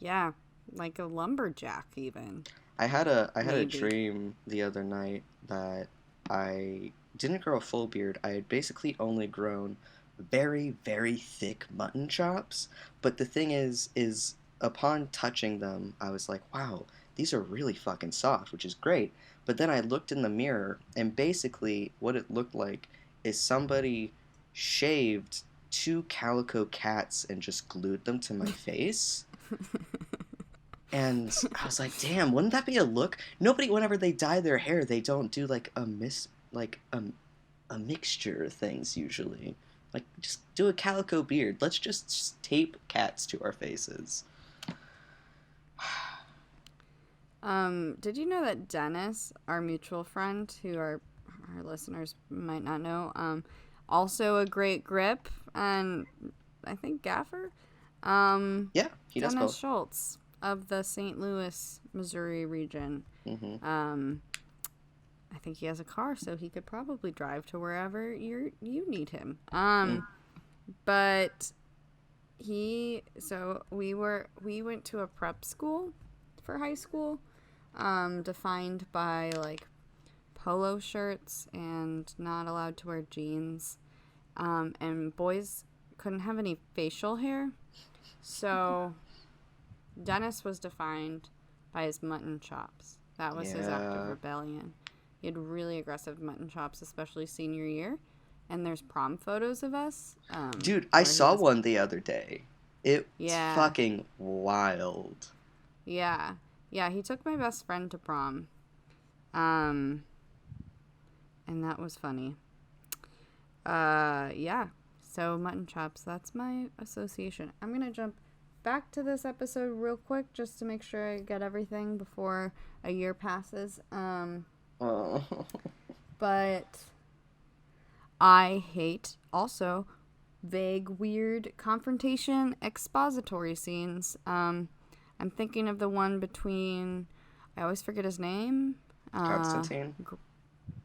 Speaker 1: Yeah, like a lumberjack even.
Speaker 2: I had a dream the other night that I didn't grow a full beard. I had basically only grown very, very thick mutton chops. But the thing is upon touching them, I was like, wow, these are really fucking soft, which is great. But then I looked in the mirror, and basically what it looked like is somebody shaved two calico cats and just glued them to my face. And I was like, damn, wouldn't that be a look? Nobody, whenever they dye their hair, they don't do like a mixture of things usually. Like, just do a calico beard. Let's just tape cats to our faces.
Speaker 1: Did you know that Dennis, our mutual friend, who our listeners might not know, also a great grip and I think gaffer?
Speaker 2: Yeah, he does
Speaker 1: Dennis
Speaker 2: both.
Speaker 1: Schultz of the St. Louis, Missouri region.
Speaker 2: Mm-hmm.
Speaker 1: I think he has a car, so he could probably drive to wherever you need him. But we went to a prep school for high school, defined by like polo shirts and not allowed to wear jeans. And boys couldn't have any facial hair. So Dennis was defined by his mutton chops. That was his act of rebellion. He had really aggressive mutton chops, especially senior year. And there's prom photos of us.
Speaker 2: Dude, I saw one the other day. It's
Speaker 1: Yeah.
Speaker 2: fucking wild.
Speaker 1: Yeah. Yeah, he took my best friend to prom. And that was funny. Yeah. So mutton chops, that's my association. I'm going to jump back to this episode real quick just to make sure I get everything before a year passes.
Speaker 2: Oh.
Speaker 1: But I hate also vague, weird confrontation expository scenes. I'm thinking of the one between, I always forget his name.
Speaker 2: Constantine.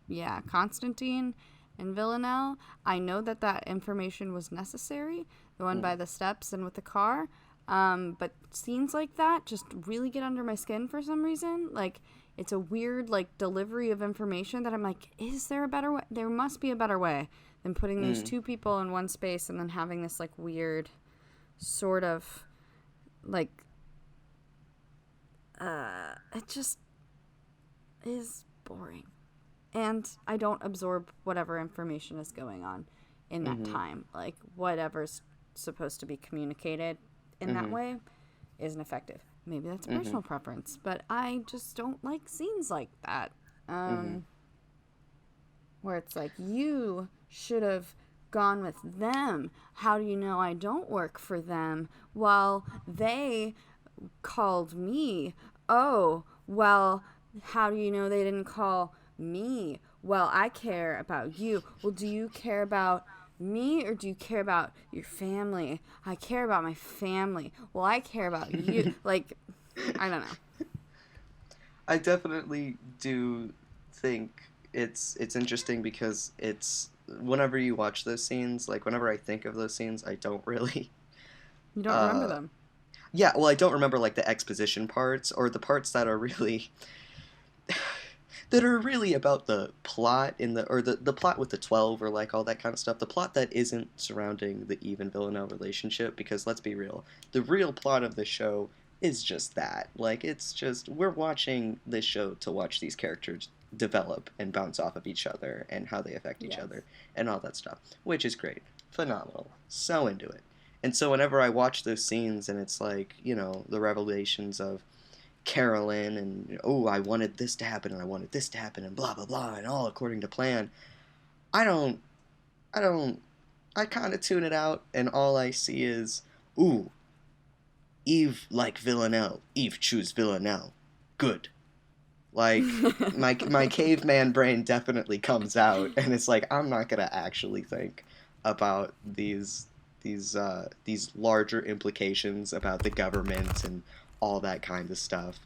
Speaker 1: Yeah, Constantine and Villanelle. I know that information was necessary, the one by the steps and with the car. But scenes like that just really get under my skin for some reason. Like, it's a weird, like, delivery of information that I'm like, is there a better way? There must be a better way than putting these two people in one space and then having this, like, weird sort of, like, it just is boring. And I don't absorb whatever information is going on in that time. Like, whatever's supposed to be communicated in that way isn't effective. Maybe that's a personal preference, but I just don't like scenes like that. Where it's like, you should have gone with them. How do you know I don't work for them? Well, they called me. Oh, well, how do you know they didn't call me? Well, I care about you. Well, do you care about me or do you care about your family? I care about my family. Well, I care about you. Like, I don't know.
Speaker 2: I definitely do think it's interesting because it's whenever you watch those scenes, like whenever I think of those scenes, I don't really
Speaker 1: You don't remember
Speaker 2: uh
Speaker 1: them.
Speaker 2: yeah, well I don't remember like the exposition parts or the parts that are really that are really about the plot in the plot with the 12 or like all that kind of stuff. The plot that isn't surrounding the Eve and Villanelle relationship, because let's be real, the real plot of the show is just that. Like, it's just, we're watching this show to watch these characters develop and bounce off of each other and how they affect each other and all that stuff, which is great. Phenomenal. So into it. And so whenever I watch those scenes and it's like, you know, the revelations of Carolyn and, oh, I wanted this to happen and I wanted this to happen and blah, blah, blah, and all according to plan, I don't, I kind of tune it out and all I see is, ooh, Eve like Villanelle. Eve choose Villanelle. Good. Like, my caveman brain definitely comes out, and it's like, I'm not gonna actually think about these larger implications about the government and all that kind of stuff.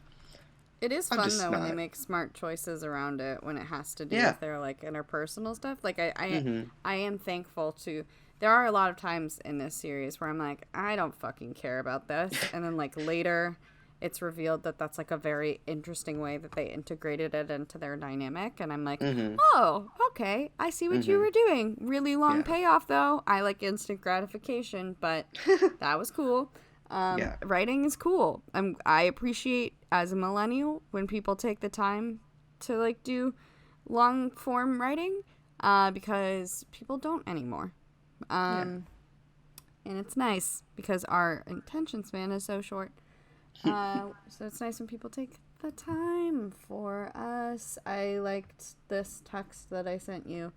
Speaker 1: It is
Speaker 2: I'm
Speaker 1: fun
Speaker 2: just
Speaker 1: though when they
Speaker 2: not.
Speaker 1: make smart choices around it when it has to do
Speaker 2: Yeah.
Speaker 1: with their like interpersonal stuff. Like
Speaker 2: Mm-hmm.
Speaker 1: I am thankful to. There are a lot of times in this series where I'm like, I don't fucking care about this, and then like later, it's revealed that that's like a very interesting way that they integrated it into their dynamic. And I'm like,
Speaker 2: Mm-hmm.
Speaker 1: oh, okay, I see what you
Speaker 2: Mm-hmm.
Speaker 1: were doing. Really long
Speaker 2: Yeah.
Speaker 1: payoff, though. I like instant gratification, but that was cool.
Speaker 2: Yeah.
Speaker 1: Writing is cool. I appreciate, as a millennial, when people take the time to like do long form writing, because people don't anymore.
Speaker 2: Yeah.
Speaker 1: And it's nice because our attention span is so short. So it's nice when people take the time for us. I liked this text that I sent you,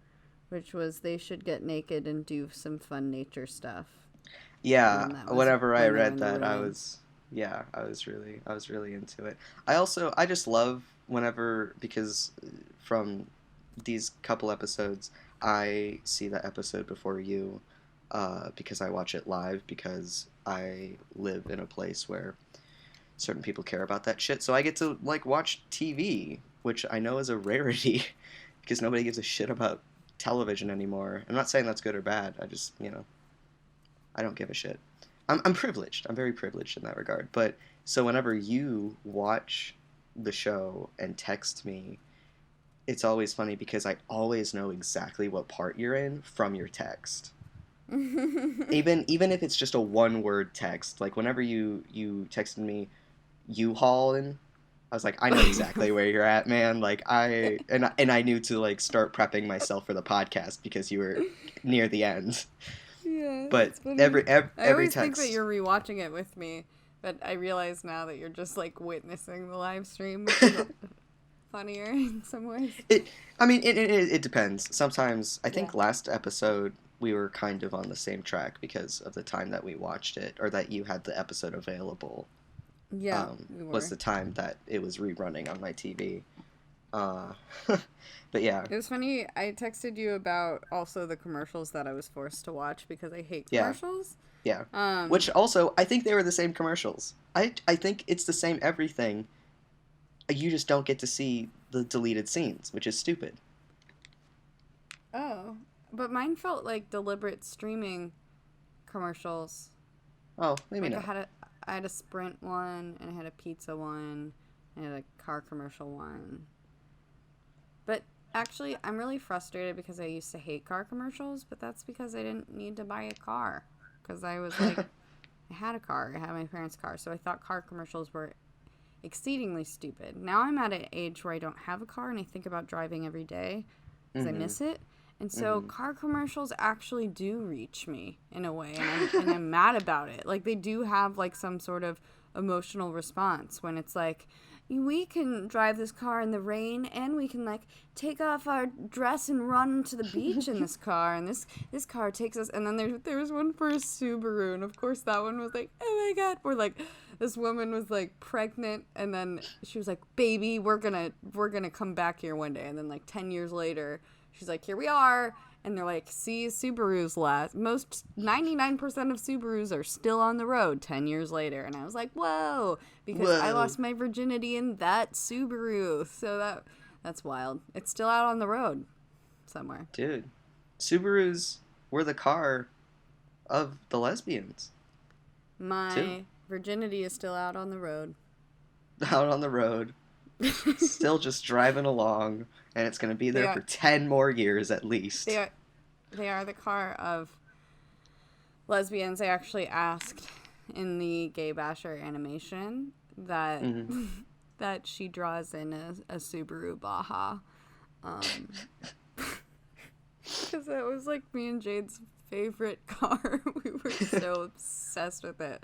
Speaker 1: which was they should get naked and do some fun nature stuff.
Speaker 2: Yeah,
Speaker 1: When that was
Speaker 2: whenever I
Speaker 1: when they were
Speaker 2: read
Speaker 1: in the
Speaker 2: that,
Speaker 1: ruin.
Speaker 2: I was really into it. I just love whenever, because from these couple episodes, I see that episode before you, because I watch it live because I live in a place where certain people care about that shit. So I get to like watch TV, which I know is a rarity because nobody gives a shit about television anymore. I'm not saying that's good or bad. I just, I don't give a shit. I'm privileged. I'm very privileged in that regard. But so whenever you watch the show and text me, it's always funny because I always know exactly what part you're in from your text. Even if it's just a one word text, like whenever you texted me U-Haul and I was like, I know exactly where you're at, man. Like and I knew to like start prepping myself for the podcast because you were near the end.
Speaker 1: Yeah,
Speaker 2: But
Speaker 1: that's funny. I
Speaker 2: every
Speaker 1: always think that
Speaker 2: text.
Speaker 1: you're rewatching it with me, but I realize now that you're just like witnessing the live stream, which is funnier in some ways.
Speaker 2: It depends. Sometimes I
Speaker 1: Yeah.
Speaker 2: think last episode we were kind of on the same track because of the time that we watched it, or that you had the episode available.
Speaker 1: Yeah, we
Speaker 2: Was
Speaker 1: were.
Speaker 2: the time that it was rerunning on my TV. Uh, but yeah,
Speaker 1: It was funny. I texted you about also the commercials that I was forced to watch because I hate
Speaker 2: yeah,
Speaker 1: commercials.
Speaker 2: yeah.
Speaker 1: Um,
Speaker 2: Which also, I think they were the same commercials. I think it's the same everything. You just don't get to see the deleted scenes, which is stupid.
Speaker 1: oh, but mine felt like deliberate streaming commercials.
Speaker 2: Oh, maybe
Speaker 1: Like
Speaker 2: not.
Speaker 1: I had a Sprint one, and I had a pizza one, and I had a car commercial one. But actually, I'm really frustrated because I used to hate car commercials, but that's because I didn't need to buy a car. Because I was like, I had a car, I had my parents' car, so I thought car commercials were exceedingly stupid. Now I'm at an age where I don't have a car and I think about driving every day because I
Speaker 2: Mm-hmm.
Speaker 1: miss it. And so
Speaker 2: Mm-hmm.
Speaker 1: car commercials actually do reach me in a way, and I'm mad about it. Like they do have like some sort of emotional response when it's like we can drive this car in the rain and we can like take off our dress and run to the beach in this car, and this car takes us. And then there was one for a Subaru, and of course that one was like, oh my god, we're like, this woman was like pregnant, and then she was like, baby, we're gonna come back here one day. And then like 10 years later she's like, here we are. And they're like, see, Subarus last. Most 99% of Subarus are still on the road 10 years later. And I was like, whoa, because I
Speaker 2: Whoa,
Speaker 1: lost my virginity in that Subaru. So that's wild. It's still out on the road somewhere.
Speaker 2: dude. Subarus were the car of the lesbians, too.
Speaker 1: My virginity is still out on the road.
Speaker 2: Out on the road, still just driving along, and it's going to be
Speaker 1: They
Speaker 2: there
Speaker 1: are,
Speaker 2: for 10 more years at least.
Speaker 1: they are, they are the car of lesbians. I actually asked in the Gay Basher animation that
Speaker 2: Mm-hmm.
Speaker 1: that she draws in a Subaru Baja, because that was like me and Jade's favorite car. We were so obsessed with it,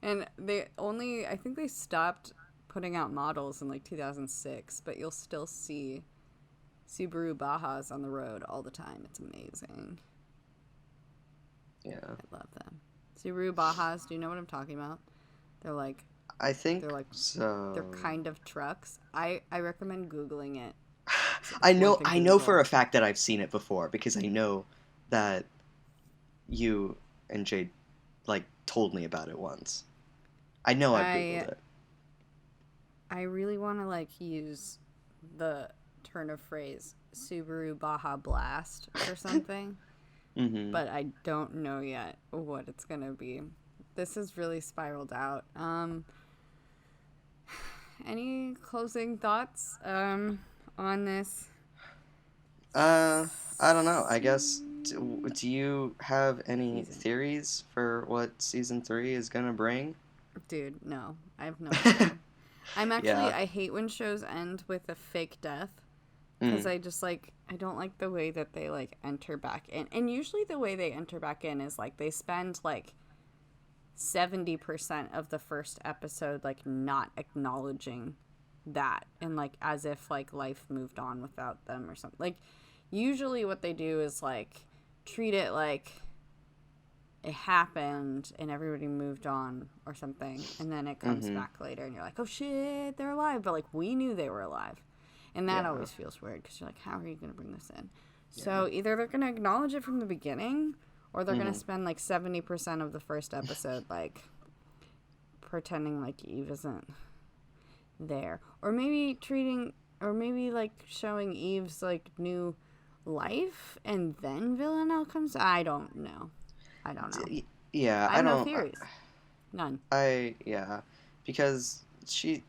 Speaker 1: and I think they stopped putting out models in like 2006, but you'll still see Subaru Bajas on the road all the time. It's amazing.
Speaker 2: Yeah.
Speaker 1: I love them. Subaru Bajas, do you know what I'm talking about? They're like
Speaker 2: I think
Speaker 1: they're like
Speaker 2: so.
Speaker 1: they're kind of trucks. I recommend Googling it.
Speaker 2: I
Speaker 1: It's worth
Speaker 2: know
Speaker 1: a
Speaker 2: I know for
Speaker 1: Google.
Speaker 2: a fact that I've seen it before because I know that you and Jade like told me about it once. I know I've
Speaker 1: I
Speaker 2: googled it.
Speaker 1: I really want to like use the turn of phrase Subaru Baja Blast or something,
Speaker 2: Mm-hmm.
Speaker 1: but I don't know yet what it's gonna be. This has really spiraled out. any closing thoughts on this?
Speaker 2: I don't know. I guess. Do you have any
Speaker 1: Season.
Speaker 2: theories for what season 3 is gonna bring?
Speaker 1: Dude, no. I have no idea.
Speaker 2: Yeah.
Speaker 1: I hate when shows end with a fake death. Because
Speaker 2: Mm.
Speaker 1: I just, like, I don't like the way that they, like, enter back in. And usually the way they enter back in is, like, they spend, like, 70% of the first episode, like, not acknowledging that. And, like, as if, like, life moved on without them or something. Like, usually what they do is, like, treat it like it happened and everybody moved on or something, and then it comes
Speaker 2: Mm-hmm.
Speaker 1: back later and you're like, oh shit, they're alive, but like we knew they were alive, and that
Speaker 2: Yeah.
Speaker 1: always feels weird because you're like, how are you going to bring this in?
Speaker 2: Yeah.
Speaker 1: So either they're going to acknowledge it from the beginning, or they're going
Speaker 2: Mm-hmm.
Speaker 1: to spend like 70% of the first episode like pretending like Eve isn't there, or maybe like showing Eve's like new life and then Villanelle comes. I don't know.
Speaker 2: Yeah.
Speaker 1: I
Speaker 2: I
Speaker 1: have no
Speaker 2: don't.
Speaker 1: theories. None.
Speaker 2: Yeah, because she's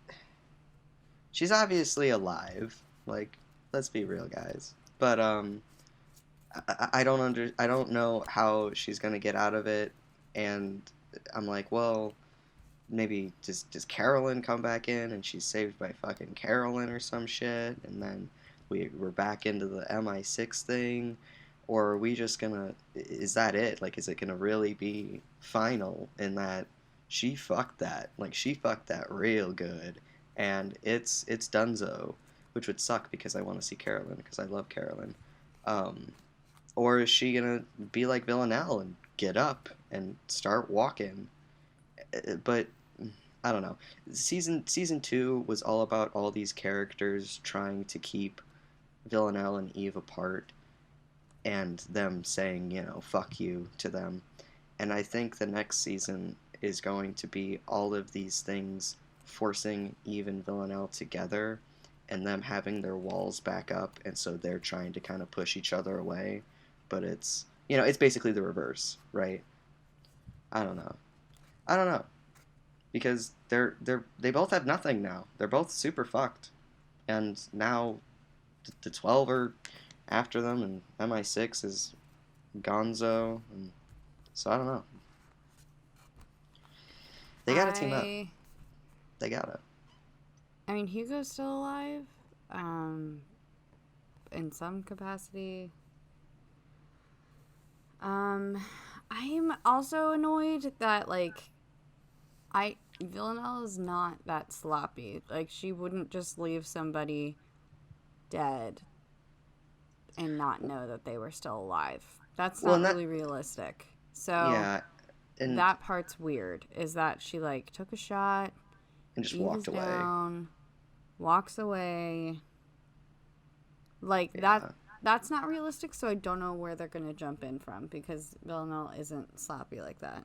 Speaker 2: obviously alive. Like, let's be real, guys. But I don't know how she's gonna get out of it, and I'm like, well, maybe does Carolyn come back in and she's saved by fucking Carolyn or some shit, and then we're back into the MI6 thing, or are we just gonna, is that it? Like, is it gonna really be final in that she fucked that real good, and it's Dunzo, which would suck because I want to see Carolyn because I love Carolyn. Um, or is she gonna be like Villanelle and get up and start walking? But I don't know. Season 2 was all about all these characters trying to keep Villanelle and Eve apart, and them saying, fuck you to them. And I think the next season is going to be all of these things forcing Eve and Villanelle together, and them having their walls back up, and so they're trying to kind of push each other away. But it's basically the reverse, right? I don't know. I don't know because they both have nothing now. They're both super fucked, and now the 12 are after them, and MI6 is Gonzo, and so I don't know. They got to team up.
Speaker 1: I
Speaker 2: They gotta.
Speaker 1: I mean Hugo's still alive, um, in some capacity. Um, I'm also annoyed that like Villanelle is not that sloppy. Like she wouldn't just leave somebody dead and not know that they were still alive. That's
Speaker 2: Well,
Speaker 1: not
Speaker 2: and that
Speaker 1: really realistic. So
Speaker 2: yeah, and
Speaker 1: that part's weird. Is that she like took a shot,
Speaker 2: just
Speaker 1: Eve is
Speaker 2: walked away.
Speaker 1: down, walks away. Like
Speaker 2: Yeah,
Speaker 1: that's not realistic, so I don't know where they're gonna jump in from because Villanelle isn't sloppy like that.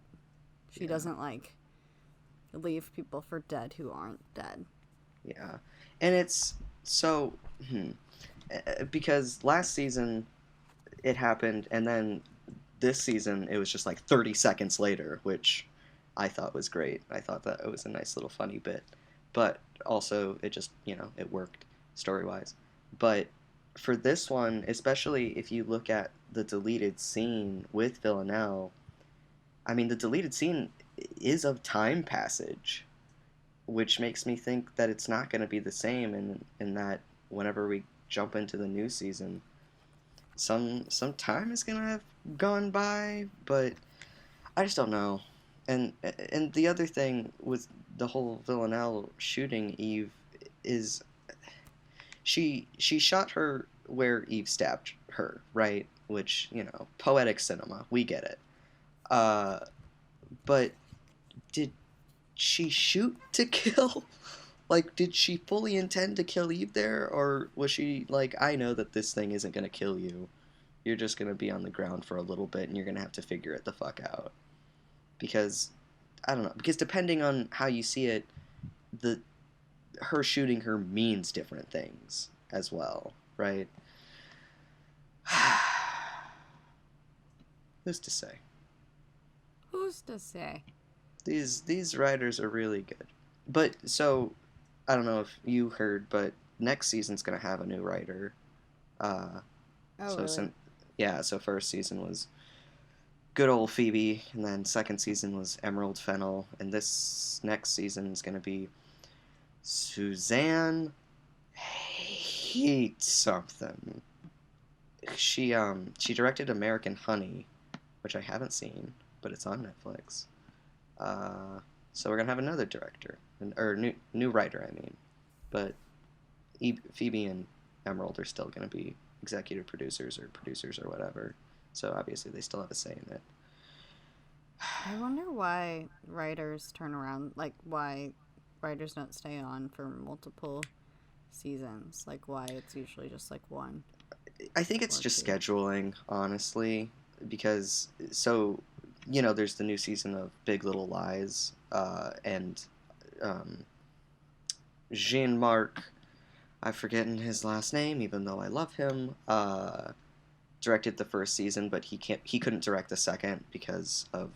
Speaker 1: She
Speaker 2: yeah,
Speaker 1: doesn't like leave people for dead who aren't dead.
Speaker 2: yeah, and it's so because last season it happened, and then this season it was just like 30 seconds later, which I thought was great. I thought that it was a nice little funny bit, but also it just it worked story wise. But for this one, especially if you look at the deleted scene with Villanelle, I mean the deleted scene is of time passage, which makes me think that it's not going to be the same, in that whenever we jump into the new season, some time is gonna have gone by, but I just don't know. And the other thing with the whole Villanelle shooting Eve is she shot her where Eve stabbed her, right? Which poetic cinema, we get it. Uh, but did she shoot to kill? Like, did she fully intend to kill Eve there, or was she like, I know that this thing isn't gonna kill you. You're just gonna be on the ground for a little bit, and you're gonna have to figure it the fuck out. Because I don't know. Because depending on how you see it, the her shooting her means different things as well, right? Who's to say?
Speaker 1: Who's to say?
Speaker 2: These writers are really good. But so I don't know if you heard, but next season's gonna have a new writer. Uh,
Speaker 1: Oh,
Speaker 2: so
Speaker 1: really?
Speaker 2: since yeah, so first season was good old Phoebe, and then second season was Emerald Fennel, and this next season is gonna be Suzanne hates something. She directed American Honey, which I haven't seen, but it's on Netflix. Uh, so we're gonna have another director, or new writer, I mean. But Phoebe and Emerald are still gonna be executive producers or whatever. So obviously they still have a say in it.
Speaker 1: I wonder why writers turn around, like why writers don't stay on for multiple seasons, like why it's usually just like one
Speaker 2: I think it's
Speaker 1: or
Speaker 2: just
Speaker 1: two.
Speaker 2: scheduling, honestly, because there's the new season of Big Little Lies, and um, Jean Marc, I've forgotten his last name, even though I love him. Directed the first season, but he couldn't direct the second because of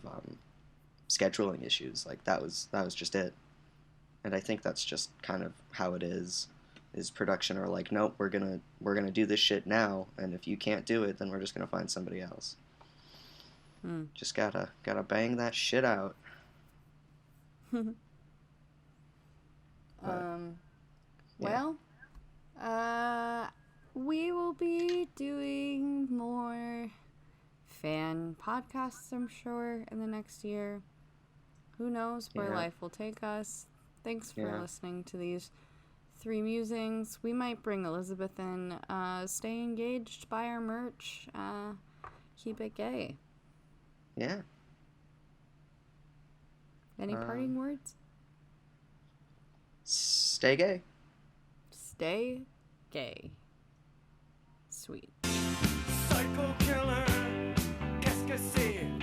Speaker 2: scheduling issues. Like that was just it. And I think that's just kind of how it is. Is production are like, nope, we're gonna do this shit now, and if you can't do it, then we're just gonna find somebody else.
Speaker 1: Hmm.
Speaker 2: Just gotta bang that shit out. But
Speaker 1: um.
Speaker 2: yeah,
Speaker 1: Well, uh, we will be doing more fan podcasts, I'm sure, in the next year. Who knows where
Speaker 2: yeah,
Speaker 1: life will take us? Thanks for
Speaker 2: yeah,
Speaker 1: listening to these three musings. We might bring Elizabeth in. Stay engaged, buy our merch. Keep it gay.
Speaker 2: yeah.
Speaker 1: Any
Speaker 2: Uh,
Speaker 1: parting words?
Speaker 2: Stay gay.
Speaker 1: Stay gay. Sweet.
Speaker 3: Psycho killer, qu'est-ce que c'est?